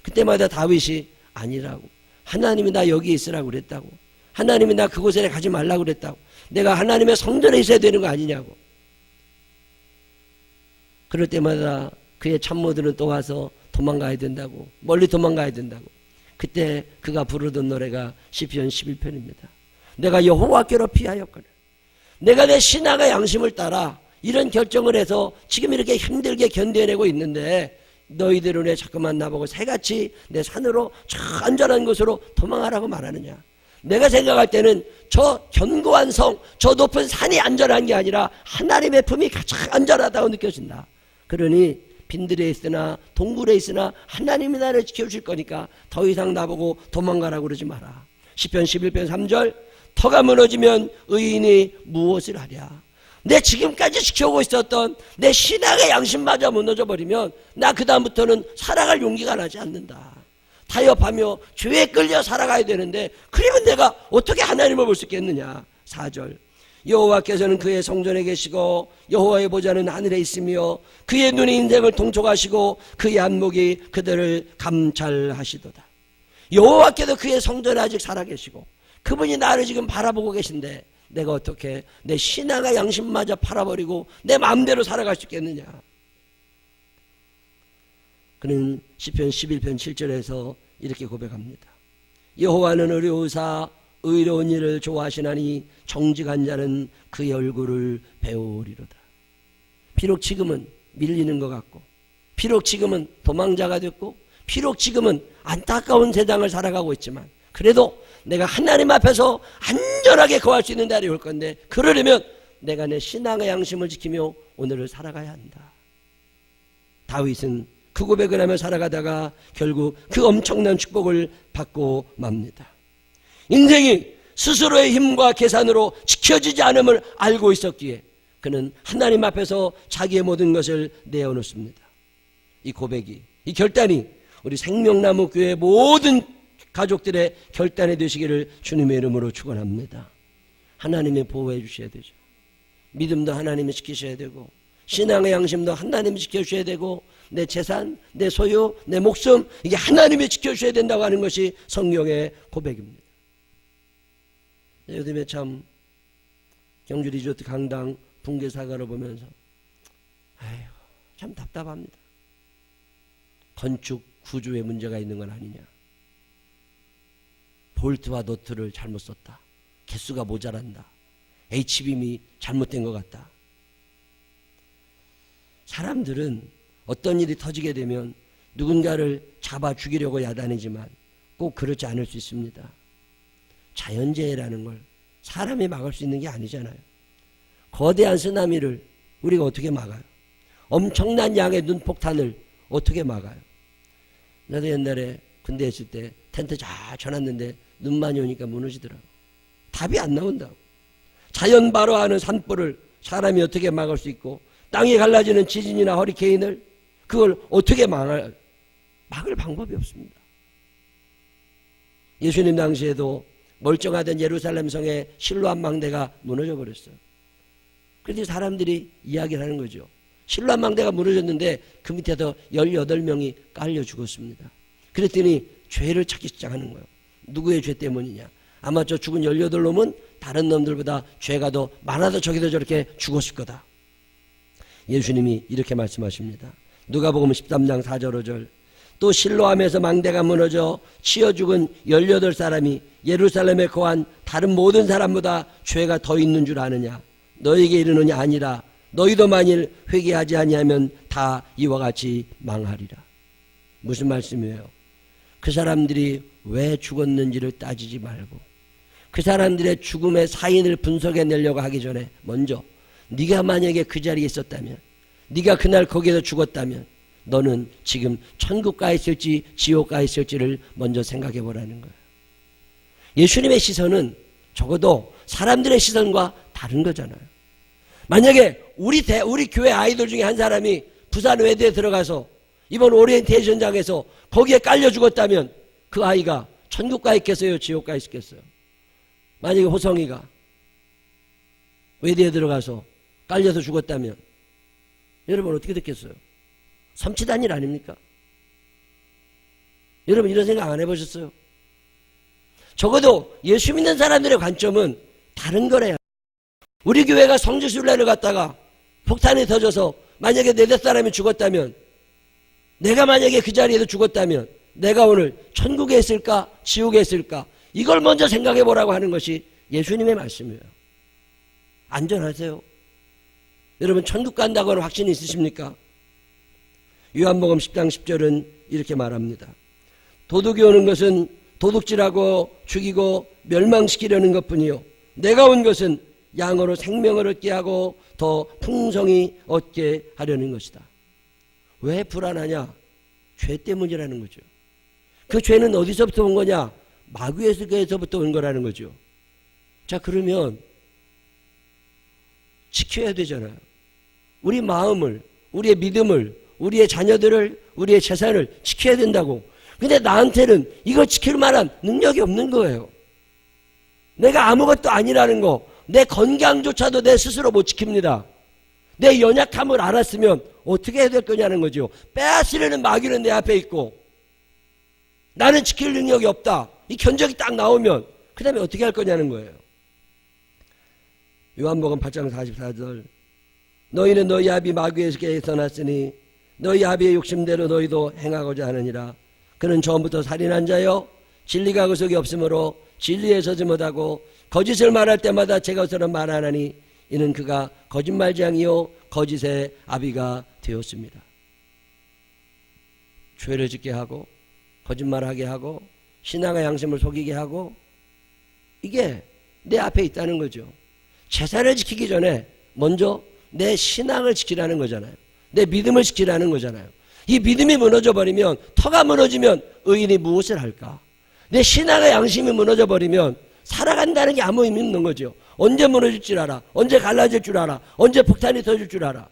그때마다 다윗이 아니라고. 하나님이 나 여기 있으라고 그랬다고. 하나님이 나 그곳에 가지 말라고 그랬다고. 내가 하나님의 성전에 있어야 되는 거 아니냐고. 그럴 때마다 그의 참모들은 또 와서 도망가야 된다고. 멀리 도망가야 된다고. 그때 그가 부르던 노래가 시편 11편입니다. 내가 여호와께로 피하였거늘. 내가 내 신앙의 양심을 따라 이런 결정을 해서 지금 이렇게 힘들게 견뎌내고 있는데 너희들은 왜 자꾸만 나보고 새같이 내 산으로 저 안전한 곳으로 도망하라고 말하느냐. 내가 생각할 때는 저 견고한 성, 저 높은 산이 안전한 게 아니라 하나님의 품이 가장 안전하다고 느껴진다. 그러니 빈들에 있으나 동굴에 있으나 하나님이 나를 지켜주실 거니까 더 이상 나보고 도망가라고 그러지 마라. 시편 11편 3절 터가 무너지면 의인이 무엇을 하랴. 내 지금까지 지켜오고 있었던 내 신앙의 양심마저 무너져버리면 나 그 다음부터는 살아갈 용기가 나지 않는다. 타협하며 죄에 끌려 살아가야 되는데 그러면 내가 어떻게 하나님을 볼 수 있겠느냐. 4절 여호와께서는 그의 성전에 계시고 여호와의 보좌는 하늘에 있으며 그의 눈이 인생을 통촉하시고 그의 안목이 그들을 감찰하시도다. 여호와께도 그의 성전에 아직 살아계시고 그분이 나를 지금 바라보고 계신데 내가 어떻게 내 신앙의 양심마저 팔아버리고 내 마음대로 살아갈 수 있겠느냐. 그는 시편 11편 7절에서 이렇게 고백합니다. 여호와는 의로우사 의로운 일을 좋아하시나니 정직한 자는 그의 얼굴을 배우리로다. 비록 지금은 밀리는 것 같고 비록 지금은 도망자가 됐고 비록 지금은 안타까운 세상을 살아가고 있지만 그래도 내가 하나님 앞에서 안전하게 거할 수 있는 날이 올 건데 그러려면 내가 내 신앙의 양심을 지키며 오늘을 살아가야 한다. 다윗은 그 고백을 하며 살아가다가 결국 그 엄청난 축복을 받고 맙니다. 인생이 스스로의 힘과 계산으로 지켜지지 않음을 알고 있었기에 그는 하나님 앞에서 자기의 모든 것을 내어놓습니다. 이 고백이, 이 결단이 우리 생명나무 교회 모든 가족들의 결단이 되시기를 주님의 이름으로 축원합니다. 하나님이 보호해 주셔야 되죠. 믿음도 하나님이 지키셔야 되고 신앙의 양심도 하나님이 지켜주셔야 되고 내 재산, 내 소유, 내 목숨 이게 하나님이 지켜주셔야 된다고 하는 것이 성경의 고백입니다. 요즘에 참 경주 리조트 강당 붕괴 사고를 보면서 아이고 참 답답합니다. 건축 구조에 문제가 있는 건 아니냐. 볼트와 너트를 잘못 썼다. 개수가 모자란다. H빔이 잘못된 것 같다. 사람들은 어떤 일이 터지게 되면 누군가를 잡아 죽이려고 야단이지만 꼭 그렇지 않을 수 있습니다. 자연재해라는 걸 사람이 막을 수 있는 게 아니잖아요. 거대한 쓰나미를 우리가 어떻게 막아요? 엄청난 양의 눈폭탄을 어떻게 막아요? 나도 옛날에 군대에 있을 때 텐트 잘 쳐놨는데 눈 많이 오니까 무너지더라고. 답이 안 나온다고. 자연 발화하는 산불을 사람이 어떻게 막을 수 있고, 땅이 갈라지는 지진이나 허리케인을 그걸 어떻게 막을 방법이 없습니다. 예수님 당시에도 멀쩡하던 예루살렘 성의 실로암 망대가 무너져 버렸어요. 그런데 사람들이 이야기를 하는 거죠. 실로암 망대가 무너졌는데 그 밑에서 18명이 깔려 죽었습니다. 그랬더니 죄를 찾기 시작하는 거예요. 누구의 죄 때문이냐? 아마 저 죽은 18놈은 다른 놈들보다 죄가 더 많아서 저기도 저렇게 죽었을 거다. 예수님이 이렇게 말씀하십니다. 누가복음 13장 4절 5절. 또 실로암에서 망대가 무너져 치여 죽은 18사람이 예루살렘에 거한 다른 모든 사람보다 죄가 더 있는 줄 아느냐? 너에게 이르느니 아니라 너희도 만일 회개하지 아니하면 다 이와 같이 망하리라. 무슨 말씀이에요? 그 사람들이 왜 죽었는지를 따지지 말고 그 사람들의 죽음의 사인을 분석해내려고 하기 전에 먼저 네가 만약에 그 자리에 있었다면, 네가 그날 거기에서 죽었다면 너는 지금 천국 가 있을지 지옥 가 있을지를 먼저 생각해 보라는 거예요. 예수님의 시선은 적어도 사람들의 시선과 다른 거잖아요. 만약에 우리 교회 아이돌 중에 한 사람이 부산 외대에 들어가서 이번 오리엔테이션장에서 거기에 깔려 죽었다면 그 아이가 천국 가 있겠어요? 지옥 가 있겠어요? 만약에 호성이가 외대에 들어가서 깔려서 죽었다면 여러분 어떻게 됐겠어요? 섬찟한 일 아닙니까? 여러분 이런 생각 안 해보셨어요? 적어도 예수 믿는 사람들의 관점은 다른 거래요. 우리 교회가 성지순례를 갔다가 폭탄이 터져서 만약에 4-5사람이 죽었다면, 내가 만약에 그 자리에서 죽었다면 내가 오늘 천국에 있을까 지옥에 있을까, 이걸 먼저 생각해 보라고 하는 것이 예수님의 말씀이에요. 안전하세요? 여러분 천국 간다고 하는 확신이 있으십니까? 요한복음 10장 10절은 이렇게 말합니다. 도둑이 오는 것은 도둑질하고 죽이고 멸망시키려는 것뿐이요 내가 온 것은 양으로 생명을 얻게 하고 더 풍성히 얻게 하려는 것이다. 왜 불안하냐? 죄 때문이라는 거죠. 그 죄는 어디서부터 온 거냐? 마귀에게서부터 온 거라는 거죠. 자, 그러면 지켜야 되잖아요. 우리 마음을, 우리의 믿음을, 우리의 자녀들을, 우리의 재산을 지켜야 된다고. 근데 나한테는 이걸 지킬 만한 능력이 없는 거예요. 내가 아무것도 아니라는 거, 내 건강조차도 내 스스로 못 지킵니다. 내 연약함을 알았으면 어떻게 해야 될 거냐는 거죠. 빼앗으려는 마귀는 내 앞에 있고 나는 지킬 능력이 없다. 이 견적이 딱 나오면 그 다음에 어떻게 할 거냐는 거예요. 요한복음 8장 44절. 너희는 너희 아비 마귀에게서 났으니 너희 아비의 욕심대로 너희도 행하고자 하느니라. 그는 처음부터 살인한 자요 진리가 그 속에 없으므로 진리에 서지 못하고 거짓을 말할 때마다 제 것으로 말하나니 이는 그가 거짓말장이요 거짓의 아비가 되었습니다. 죄를 짓게 하고 거짓말하게 하고 신앙의 양심을 속이게 하고, 이게 내 앞에 있다는 거죠. 재산을 지키기 전에 먼저 내 신앙을 지키라는 거잖아요. 내 믿음을 지키라는 거잖아요. 이 믿음이 무너져버리면, 터가 무너지면 의인이 무엇을 할까? 내 신앙의 양심이 무너져버리면 살아간다는 게 아무 의미 없는 거죠. 언제 무너질 줄 알아? 언제 갈라질 줄 알아? 언제 폭탄이 터질 줄 알아?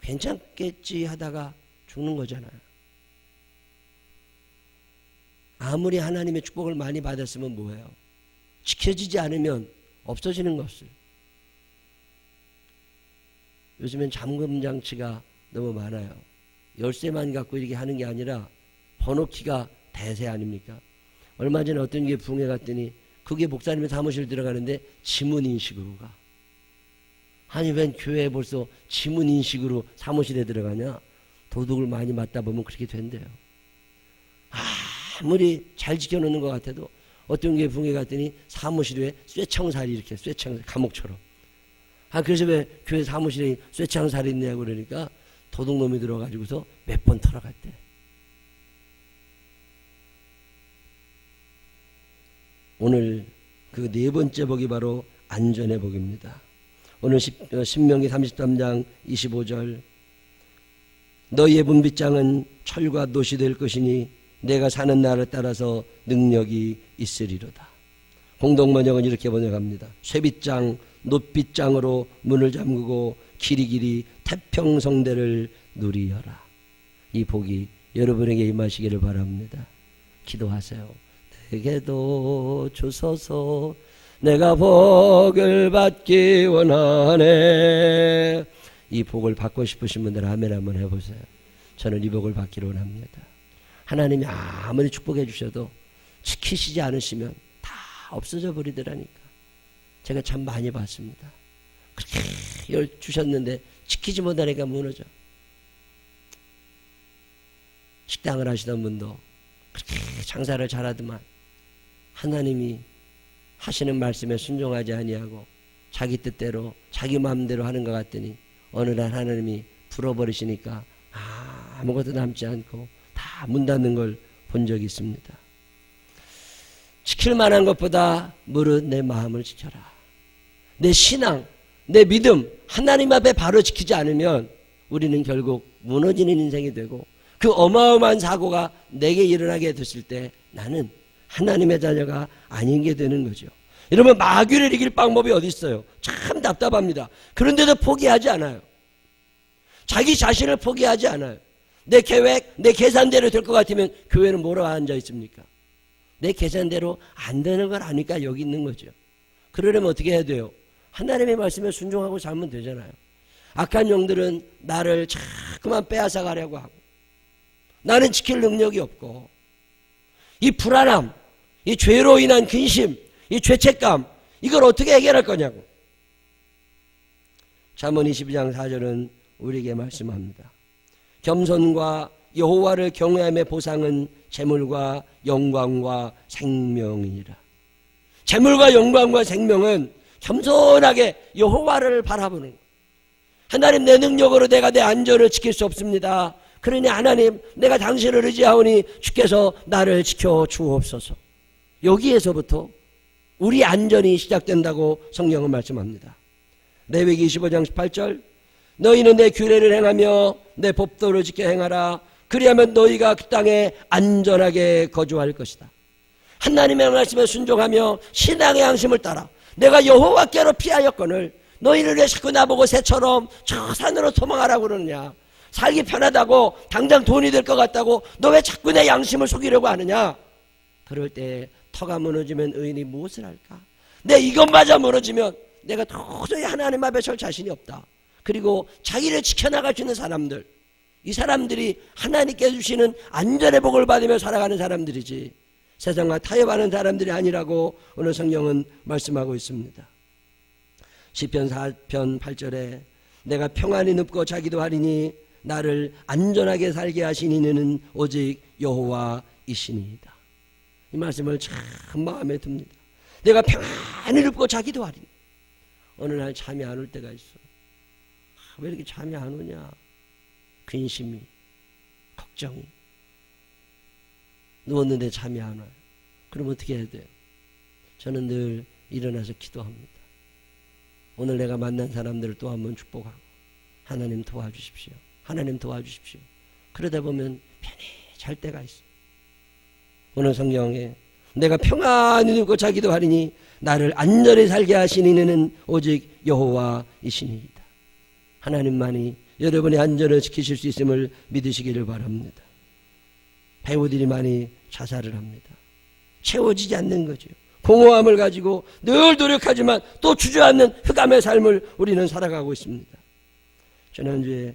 괜찮겠지 하다가 죽는 거잖아요. 아무리 하나님의 축복을 많이 받았으면 뭐예요? 지켜지지 않으면 없어지는 것을. 요즘엔 잠금 장치가 너무 많아요. 열쇠만 갖고 이렇게 하는 게 아니라 번호키가 대세 아닙니까? 얼마 전에 어떤 게 붕해 갔더니 그게 목사님의 사무실 들어가는데 지문인식으로 가. 아니 웬 교회에 벌써 지문인식으로 사무실에 들어가냐? 도둑을 많이 맞다 보면 그렇게 된대요. 아무리 잘 지켜놓는 것 같아도 어떤 게 붕해 갔더니 사무실에 쇠창살이 이렇게 감옥처럼. 그래서 왜 교회 사무실에 쇠창살이 있냐고 그러니까 도둑놈이 들어가지고서 몇 번 털어갔대. 오늘 그 네 번째 복이 바로 안전의 복입니다. 오늘 신명기 33장 25절 너희의 분빗장은 철과 놋이 될 것이니 내가 사는 날을 따라서 능력이 있으리로다. 공동번역은 이렇게 번역합니다. 쇠빗장, 놋빗장으로 문을 잠그고 길이길이 태평성대를 누리여라. 이 복이 여러분에게 임하시기를 바랍니다. 기도하세요. 내게도 주소서 내가 복을 받기 원하네. 이 복을 받고 싶으신 분들 아멘 한번 해보세요. 저는 이 복을 받기를 원합니다. 하나님이 아무리 축복해 주셔도 지키시지 않으시면 다 없어져 버리더라니까. 제가 참 많이 봤습니다. 그렇게 주셨는데 지키지 못하니까 무너져. 식당을 하시던 분도 그렇게 장사를 잘하더만 하나님이 하시는 말씀에 순종하지 아니하고 자기 뜻대로 자기 마음대로 하는 것 같더니 어느 날 하나님이 불어버리시니까 아무것도 남지 않고 다 문 닫는 걸 본 적이 있습니다. 지킬 만한 것보다 무릇 내 마음을 지켜라. 내 신앙, 내 믿음 하나님 앞에 바로 지키지 않으면 우리는 결국 무너지는 인생이 되고 그 어마어마한 사고가 내게 일어나게 됐을 때 나는 하나님의 자녀가 아닌 게 되는 거죠. 여러분 마귀를 이길 방법이 어디 있어요? 참 답답합니다. 그런데도 포기하지 않아요. 자기 자신을 포기하지 않아요. 내 계획, 내 계산대로 될 것 같으면 교회는 뭐로 앉아 있습니까? 내 계산대로 안 되는 걸 아니까 여기 있는 거죠. 그러려면 어떻게 해야 돼요? 하나님의 말씀에 순종하고 살면 되잖아요. 악한 영들은 나를 자꾸만 빼앗아 가려고 하고 나는 지킬 능력이 없고 이 불안함, 이 죄로 인한 근심, 이 죄책감 이걸 어떻게 해결할 거냐고. 잠언 22장 4절은 우리에게 말씀합니다. 겸손과 여호와를 경외함의 보상은 재물과 영광과 생명이니라. 재물과 영광과 생명은 겸손하게 여호와를 바라보는 것. 하나님 내 능력으로 내가 내 안전을 지킬 수 없습니다. 그러니 하나님 내가 당신을 의지하오니 주께서 나를 지켜 주옵소서. 여기에서부터 우리 안전이 시작된다고 성경은 말씀합니다. 레위기 25장 18절 너희는 내 규례를 행하며 내 법도를 지켜 행하라. 그리하면 너희가 그 땅에 안전하게 거주할 것이다. 하나님의 말씀에 순종하며 신앙의 양심을 따라 내가 여호와께로 피하였거늘 너희를 왜 자꾸 나보고 새처럼 저 산으로 도망하라고 그러느냐. 살기 편하다고 당장 돈이 될 것 같다고 너 왜 자꾸 내 양심을 속이려고 하느냐. 그럴 때 터가 무너지면 의인이 무엇을 할까. 내 이것마저 무너지면 내가 도저히 하나님 앞에 설 자신이 없다. 그리고 자기를 지켜나갈 수 있는 사람들, 이 사람들이 하나님께 주시는 안전의 복을 받으며 살아가는 사람들이지 세상과 타협하는 사람들이 아니라고 오늘 성경은 말씀하고 있습니다. 시편 4편 8절에 내가 평안히 눕고 자기도 하리니 나를 안전하게 살게 하신 이는 오직 여호와이시니이다. 이 말씀을 참 마음에 듭니다. 내가 평안히 눕고 자기도 하리니. 어느 날 잠이 안 올 때가 있어. 왜 이렇게 잠이 안 오냐. 근심이, 걱정이. 누웠는데 잠이 안 와요. 그럼 어떻게 해야 돼요? 저는 늘 일어나서 기도합니다. 오늘 내가 만난 사람들을 또 한번 축복하고 하나님 도와주십시오. 하나님 도와주십시오. 그러다 보면 편히 잘 때가 있어요. 오늘 성경에 내가 평안히 눕고 자기도 하리니 나를 안전히 살게 하신 이는 오직 여호와이시니이다. 하나님만이 여러분의 안전을 지키실 수 있음을 믿으시기를 바랍니다. 배우들이 많이 자살을 합니다. 채워지지 않는 거죠. 공허함을 가지고 늘 노력하지만 또 주저앉는 흑암의 삶을 우리는 살아가고 있습니다. 지난주에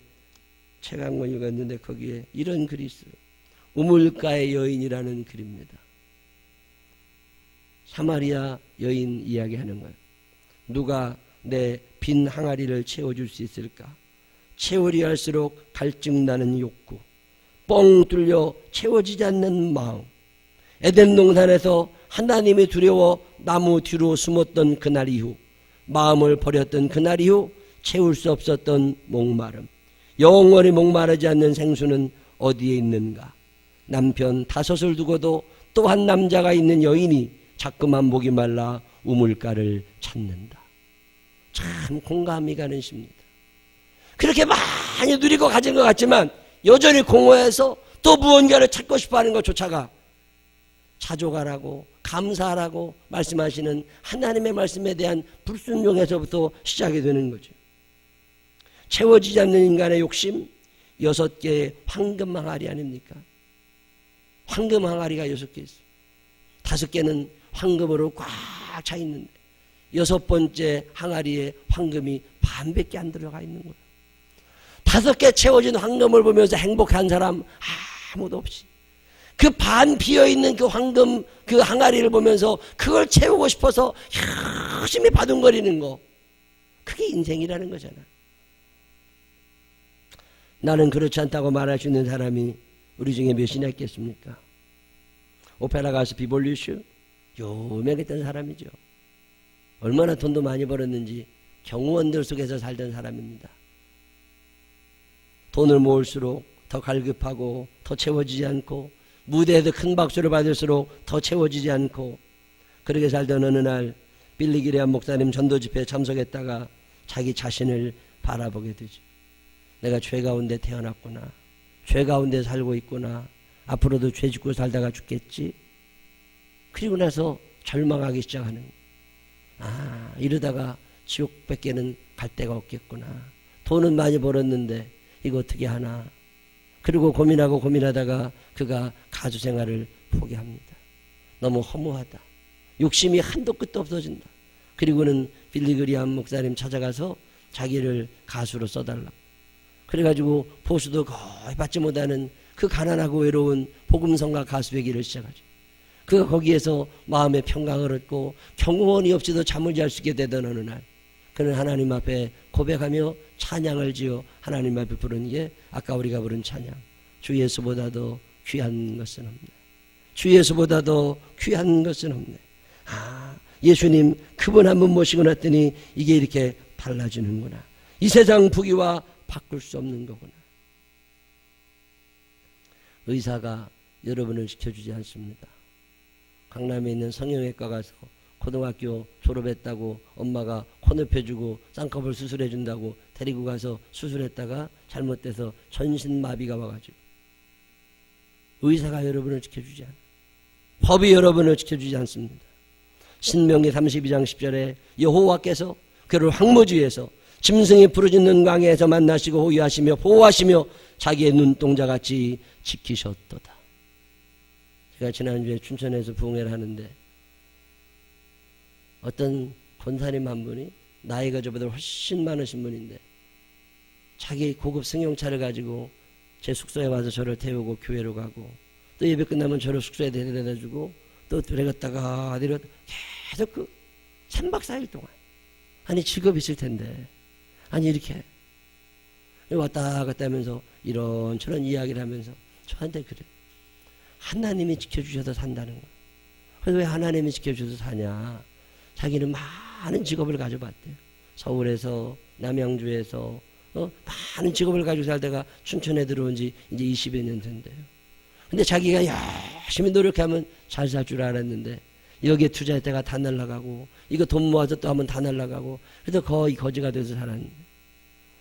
책 한 권 읽었는데 거기에 이런 글이 있어요. 우물가의 여인이라는 글입니다. 사마리아 여인 이야기하는 거예요. 누가 내 빈 항아리를 채워줄 수 있을까? 채우려 할수록 갈증나는 욕구, 뻥 뚫려 채워지지 않는 마음. 에덴 동산에서 하나님이 두려워 나무 뒤로 숨었던 그날 이후, 마음을 버렸던 그날 이후 채울 수 없었던 목마름, 영원히 목마르지 않는 생수는 어디에 있는가? 남편 5을 두고도 또 한 남자가 있는 여인이 자꾸만 목이 말라 우물가를 찾는다. 참 공감이 가는 시입니다. 그렇게 많이 누리고 가진 것 같지만 여전히 공허해서 또 무언가를 찾고 싶어하는 것조차가 자족하라고 감사하라고 말씀하시는 하나님의 말씀에 대한 불순종에서부터 시작이 되는 거죠. 채워지지 않는 인간의 욕심, 6개의 황금 항아리 아닙니까? 황금 항아리가 6개 있어요. 5개는 황금으로 꽉 차 있는데 6번째 항아리에 황금이 반밖에 안 들어가 있는 거예요. 5개 채워진 황금을 보면서 행복한 사람 아무도 없이, 그 반 비어있는 그 황금 그 항아리를 보면서 그걸 채우고 싶어서 열심히 바둥거리는 거, 그게 인생이라는 거잖아. 나는 그렇지 않다고 말할 수 있는 사람이 우리 중에 몇이나 있겠습니까? 오페라 가수 비볼리슈, 유명했던 사람이죠. 얼마나 돈도 많이 벌었는지 경호원들 속에서 살던 사람입니다. 돈을 모을수록 더 갈급하고 더 채워지지 않고, 무대에서 큰 박수를 받을수록 더 채워지지 않고, 그렇게 살던 어느 날 빌리 그레엄 목사님 전도 집회에 참석했다가 자기 자신을 바라보게 되죠. 내가 죄 가운데 태어났구나, 죄 가운데 살고 있구나, 앞으로도 죄 짓고 살다가 죽겠지. 그리고 나서 절망하기 시작하는 거예요. 아, 이러다가 지옥밖에는 갈 데가 없겠구나. 돈은 많이 벌었는데 이거 어떻게 하나. 그리고 고민하다가 그가 가수 생활을 포기합니다. 너무 허무하다. 욕심이 한도 끝도 없어진다. 그리고는 빌리 그레엄 목사님 찾아가서 자기를 가수로 써달라고. 그래가지고 보수도 거의 받지 못하는 그 가난하고 외로운 복음성가 가수의 길을 시작하죠. 그가 거기에서 마음의 평강을 얻고 경호원이 없이도 잠을 잘 수 있게 되던 어느 날, 그는 하나님 앞에 고백하며 찬양을 지어 하나님 앞에 부른 게 아까 우리가 부른 찬양, 주 예수보다도 귀한 것은 없네. 주 예수보다도 귀한 것은 없네. 아, 예수님 그분 한 분 모시고 났더니 이게 이렇게 달라지는구나. 이 세상 부귀와 바꿀 수 없는 거구나. 의사가 여러분을 지켜주지 않습니다. 강남에 있는 성형외과 가서 고등학교 졸업했다고 엄마가 코 높여주고 쌍꺼풀 수술해준다고 데리고 가서 수술했다가 잘못돼서 전신마비가 와가지고, 의사가 여러분을 지켜주지 않아요. 법이 여러분을 지켜주지 않습니다. 신명기 32장 10절에 여호와께서 그를 황무지에서 짐승이 부르짖는 광야에서 만나시고 호위하시며 보호하시며 자기의 눈동자같이 지키셨도다. 제가 지난주에 춘천에서 부흥회를 하는데 어떤 권사님 한 분이 나이가 저보다 훨씬 많으신 분인데 자기 고급 승용차를 가지고 제 숙소에 와서 저를 태우고 교회로 가고, 또 예배 끝나면 저를 숙소에 데려다 주고 또 데려갔다가 내려, 계속 그 3박 4일 동안. 아니 직업이 있을 텐데, 아니 이렇게 왔다 갔다 하면서 이런저런 이야기를 하면서 저한테 그래. 하나님이 지켜주셔서 산다는 거야. 그래서 왜 하나님이 지켜주셔서 사냐. 자기는 많은 직업을 가져봤대요. 서울에서, 남양주에서 많은 직업을 가지고 살다가 춘천에 들어온 지 이제 20여 년 된대요. 근데 자기가 열심히 노력하면 잘 살 줄 알았는데 여기에 투자했다가 다 날라가고, 이거 돈 모아서 또 하면 다 날라가고, 그래서 거의 거지가 돼서 살았는데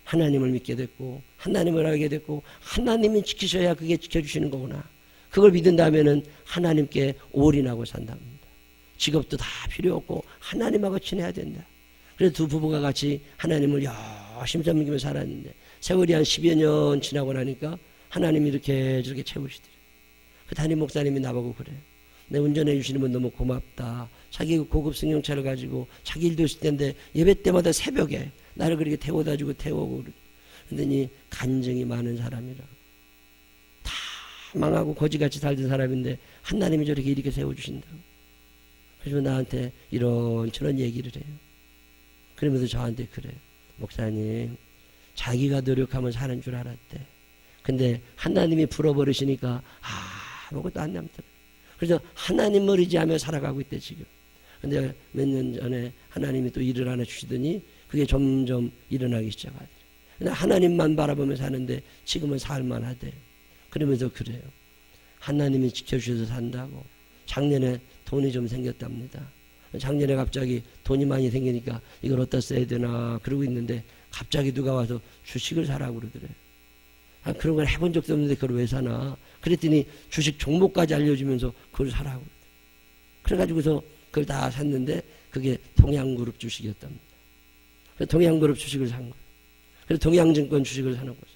하나님을 믿게 됐고 하나님을 알게 됐고, 하나님이 지키셔야 그게 지켜주시는 거구나. 그걸 믿은 다음에는 하나님께 올인하고 산답니다. 직업도 다 필요 없고 하나님하고 친해야 된다. 그래서 두 부부가 같이 하나님을 열심히 섬기며 살았는데 세월이 한 10여 년 지나고 나니까 하나님이 이렇게 저렇게 채우시더래요. 그 담임 목사님이 나보고 그래요. 내 운전해 주시는 분 너무 고맙다. 자기 고급 승용차를 가지고 자기 일도 있을 텐데 예배 때마다 새벽에 나를 그렇게 태워다 주고 태우고 그러더니 간증이 많은 사람이라고. 다 망하고 거지같이 살던 사람인데 하나님이 저렇게 이렇게 세워주신다고. 그래서 나한테 이런저런 얘기를 해요. 그러면서 저한테 그래요. 목사님, 자기가 노력하면 사는 줄 알았대. 근데 하나님이 불어버리시니까 아무것도 안 남더라고요. 그래서 하나님을 의지하며 살아가고 있대 지금. 근데 몇 년 전에 하나님이 또 일을 하나 주시더니 그게 점점 일어나기 시작하더래요. 근데 하나님만 바라보며 사는데 지금은 살만하대요. 그러면서 그래요. 하나님이 지켜주셔서 산다고. 작년에 돈이 좀 생겼답니다. 작년에 갑자기 돈이 많이 생기니까 이걸 어디다 써야 되나 그러고 있는데 갑자기 누가 와서 주식을 사라고 그러더래요. 그런 걸 해본 적도 없는데 그걸 왜 사나? 그랬더니 주식 종목까지 알려주면서 그걸 사라고 그러더래요. 그래가지고서 그걸 다 샀는데 그게 동양그룹 주식이었답니다. 그래서 동양그룹 주식을 산 거예요. 그래서 동양증권 주식을 사는 거죠.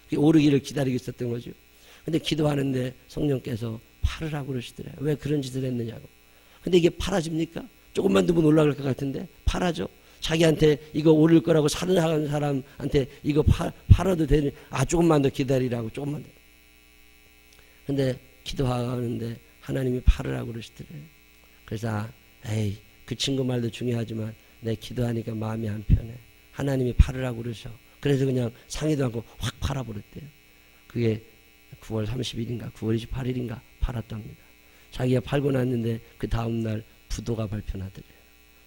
그게 오르기를 기다리고 있었던 거죠. 근데 기도하는데 성령께서 팔으라고 그러시더래요. 왜 그런 짓을 했느냐고. 근데 이게 팔아집니까? 조금만 두면 올라갈 것 같은데 팔아죠. 자기한테 이거 오를 거라고 사는 사람한테 이거 팔아도 되니 조금만 더 기다리라고 조금만 더. 근데 기도하는데 하나님이 팔으라고 그러시더래요. 그래서 에이 그 친구 말도 중요하지만 내 기도하니까 마음이 안 편해. 하나님이 팔으라고 그러셔. 그래서 그냥 상의도 않고 확 팔아버렸대요. 그게 9월 30일인가 9월 28일인가 팔았답니다. 자기가 팔고 났는데 그 다음날 부도가 발표나더래요.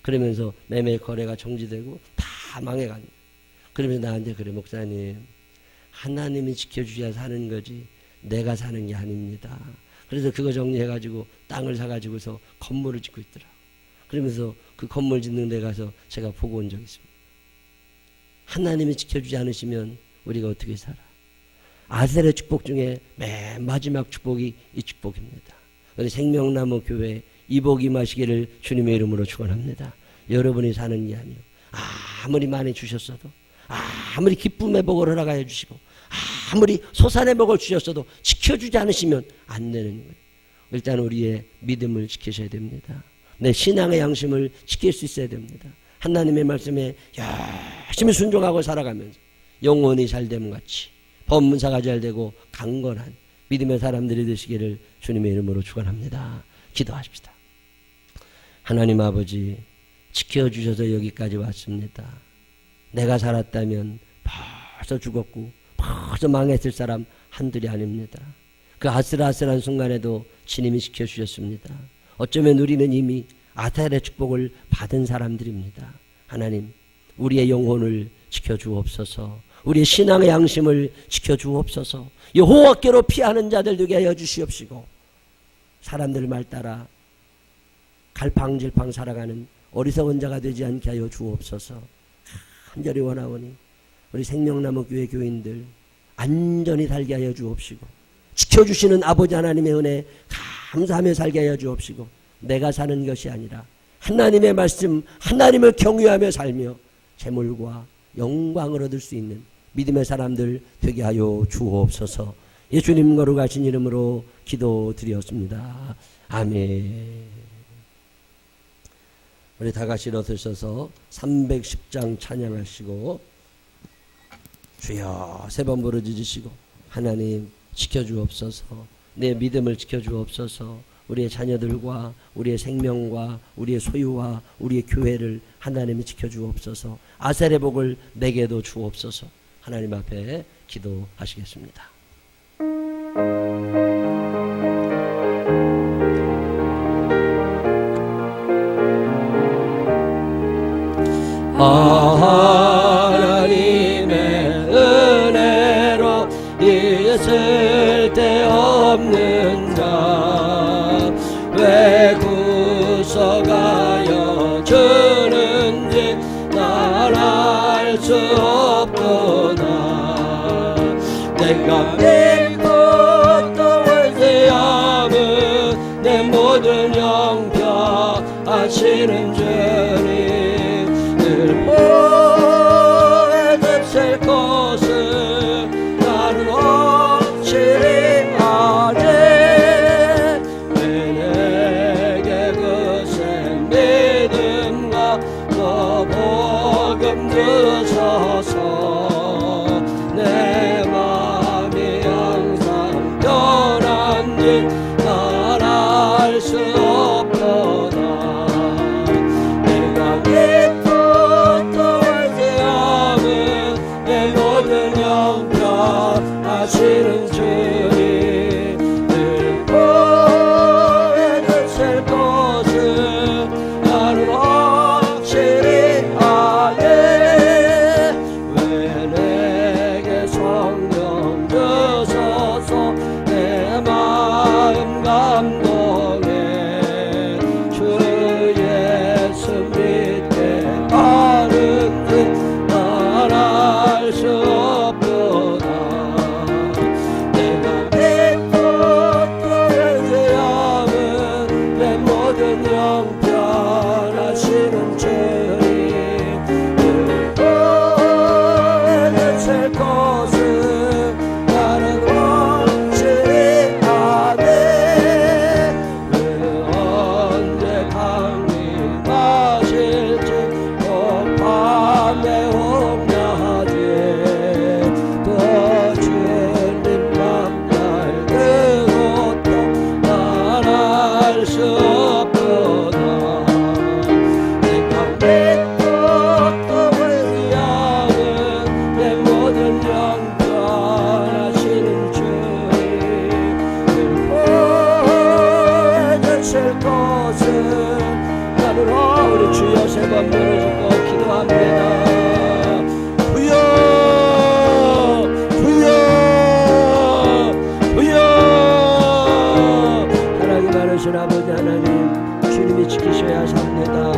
그러면서 매매 거래가 정지되고 다 망해갔네. 그러면서 나한테 그래 목사님 하나님이 지켜주셔야 사는 거지 내가 사는 게 아닙니다. 그래서 그거 정리해가지고 땅을 사가지고서 건물을 짓고 있더라고. 그러면서 그 건물 짓는 데 가서 제가 보고 온 적이 있습니다. 하나님이 지켜주지 않으시면 우리가 어떻게 살아? 아셀의 축복 중에 맨 마지막 축복이 이 축복입니다. 우리 생명나무 교회 이복 임하시기를 주님의 이름으로 축원합니다. 여러분이 사는 게 아니에요. 아무리 많이 주셨어도 아무리 기쁨의 복을 허락하여 주시고 아무리 소산의 복을 주셨어도 지켜주지 않으시면 안 되는 거예요. 일단 우리의 믿음을 지키셔야 됩니다. 내 신앙의 양심을 지킬 수 있어야 됩니다. 하나님의 말씀에 열심히 순종하고 살아가면서 영혼이 잘됨 같이 법문사가 잘되고 강건한 믿음의 사람들이 되시기를 주님의 이름으로 축원합니다. 기도하십시다. 하나님 아버지 지켜주셔서 여기까지 왔습니다. 내가 살았다면 벌써 죽었고 벌써 망했을 사람 한둘이 아닙니다. 그 아슬아슬한 순간에도 주님이 지켜주셨습니다. 어쩌면 우리는 이미 아셀의 축복을 받은 사람들입니다. 하나님 우리의 영혼을 지켜주옵소서. 우리의 신앙의 양심을 지켜주옵소서. 여호와께로 피하는 자들 되게 하여 주시옵시고 사람들 말 따라 갈팡질팡 살아가는 어리석은 자가 되지 않게 하여 주옵소서. 간절히 원하오니 우리 생명나무 교회 교인들 안전히 살게 하여 주옵시고 지켜주시는 아버지 하나님의 은혜 감사하며 살게 하여 주옵시고 내가 사는 것이 아니라 하나님의 말씀 하나님을 경외하며 살며 재물과 영광을 얻을 수 있는 믿음의 사람들 되게 하여 주옵소서. 예수님 거룩하신 이름으로 기도드렸습니다. 아멘. 우리 다 같이 일어서셔서 310장 찬양하시고 주여 세 번 부르짖으시고 하나님 지켜주옵소서. 내 믿음을 지켜주옵소서. 우리의 자녀들과 우리의 생명과 우리의 소유와 우리의 교회를 하나님이 지켜주옵소서. 아셀의 복을 내게도 주옵소서. 하나님 앞에 기도하시겠습니다. 하나님의 은혜로 있을 데 없는 자 왜 구속하여 주는지 난 알 수 없도다. 내가 믿고 또 의지함은 내 모든 영평하시는 주님 늘 보여주실 것을 나는 확실히 아네. 왜 내게 그센 믿음과 또 복음 주셔서 내 마음이 항상 변한지 난 알 수 없도다. 내 두번 부르짖고 기도합니다. 주여 주여 주여. 사랑이 많으신 아버지 하나님, 주님이 지키셔야 삽니다.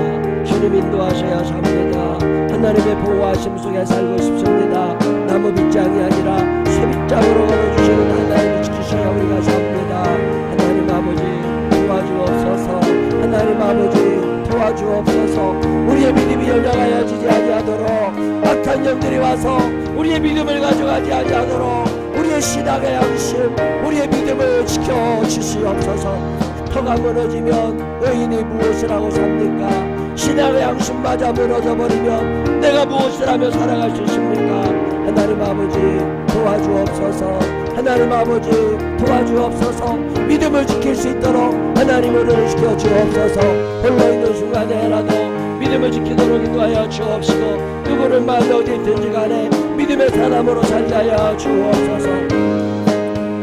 주님 인도하셔야 삽니다. 하나님의 보호하심 속에 살고 싶습니다. 나무 빗장이 아니라 쇠빗장으로 걸어주시는 하나님이 지키셔야 우리가 삽니다. 하나님 아버지 도와주옵소서. 하나님 아버지 도와주옵소서. 우리의 믿음이 연약하여지지 아니하도록, 악한 영들이 와서 우리의 믿음을 가져가지 아니하도록 우리의 신앙의 양심, 우리의 믿음을 지켜주시옵소서. 터가 무너지면 의인이 무엇을 하고 삽니까? 신앙의 양심마저 무너져버리면 내가 무엇을 하며 살아갈 수 있습니까? 하나님 아버지 도와주옵소서. 하나님 아버지 도와주옵소서. 믿음을 지킬 수 있도록 하나님 은혜를 시켜주옵소서. 홀로 있는 순간에라도 믿음을 지키도록 인도하여 주옵시고, 누구를 만나 어디 있든지 간에 믿음의 사람으로 살게 하여 주옵소서.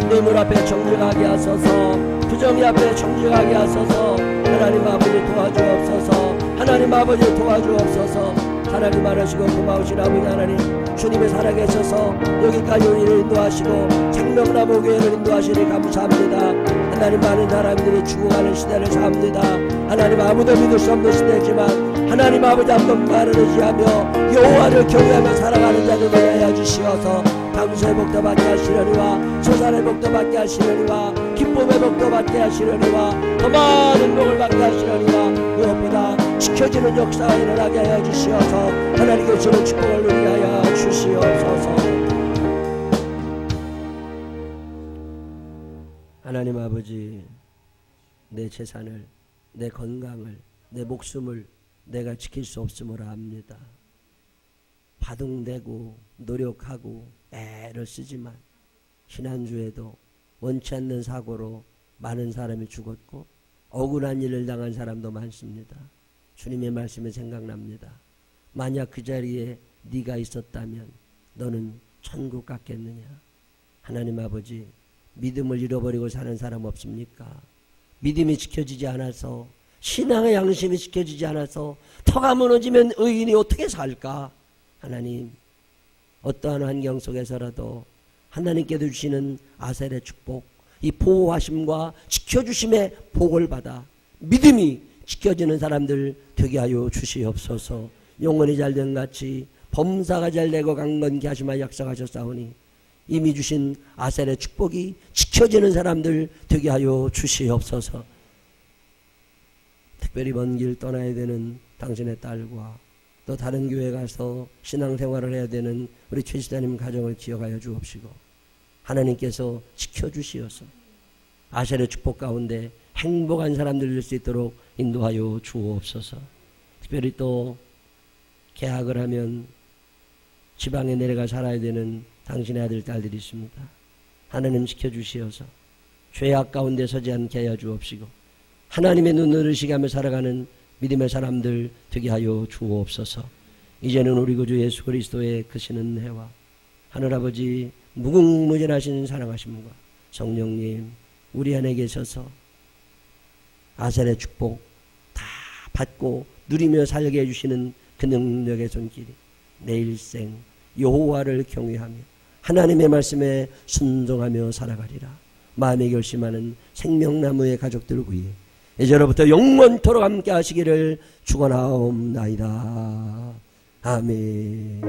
뇌물 앞에 정직하게 하소서. 부정이 앞에 정직하게 하소서. 하나님 아버지 도와주옵소서. 하나님 아버지 도와주옵소서. 하나님 많으시고 고마우신 아버지 하나님, 주님의 살아계셔서 여기까지 우리를 인도하시고 생명나무 교회를 인도하시니 감사합니다. 하나님, 많은 사람들이 죽어가는 시대를 삽니다. 하나님, 아무도 믿을 수 없는 시대지만 하나님 아버지 한 분만을 의지하며 여호와를 경외하며 살아가는 자들 되게 하여 주시어서 당수의 복도 받게 하시려니와 소산의 복도 받게 하시려니와 기쁨의 복도 받게 하시려니와 더 많은 복을 받게 하시려니와 무엇보다 지켜지는 역사가 일어나게 하여 주시어서 하나님께 주는 축복을 누리게 하여 주시옵소서. 하나님 아버지, 내 재산을, 내 건강을, 내 목숨을 내가 지킬 수 없음을 압니다. 바둥대고 노력하고 애를 쓰지만 지난주에도 원치 않는 사고로 많은 사람이 죽었고 억울한 일을 당한 사람도 많습니다. 주님의 말씀이 생각납니다. 만약 그 자리에 네가 있었다면 너는 천국 갔겠느냐. 하나님 아버지, 믿음을 잃어버리고 사는 사람 없습니까? 믿음이 지켜지지 않아서, 신앙의 양심이 지켜지지 않아서 터가 무너지면 의인이 어떻게 살까? 하나님, 어떠한 환경 속에서라도 하나님께서 주시는 아셀의 축복, 이 보호하심과 지켜주심의 복을 받아 믿음이 지켜지는 사람들 되게 하여 주시옵소서. 영혼이 잘된 같이 범사가 잘되고 강건케 하시마 약속하셨사오니 이미 주신 아셀의 축복이 지켜지는 사람들 되게 하여 주시옵소서. 특별히 먼 길 떠나야 되는 당신의 딸과 또 다른 교회 가서 신앙생활을 해야 되는 우리 최 지사님 가정을 기억하여 주옵시고 하나님께서 지켜주시어서 아셀의 축복 가운데 행복한 사람들 될 수 있도록 인도하여 주옵소서. 특별히 또 개학을 하면 지방에 내려가 살아야 되는 당신의 아들 딸들이 있습니다. 하나님 지켜주시어서 죄악 가운데 서지 않게 하여 주옵시고 하나님의 눈을 의식하며 살아가는 믿음의 사람들 되게 하여 주옵소서. 이제는 우리 구주 예수 그리스도의 크신 은혜와 하늘아버지 무궁무진하신 사랑하심과 성령님 우리 안에 계셔서 아셀의 축복 다 받고 누리며 살게 해주시는 그 능력의 손길이 내 일생 여호와를 경외하며 하나님의 말씀에 순종하며 살아가리라 마음에 결심하는 생명나무의 가족들 위해 이제로부터 영원토록 함께 하시기를 축원하옵나이다. 아멘.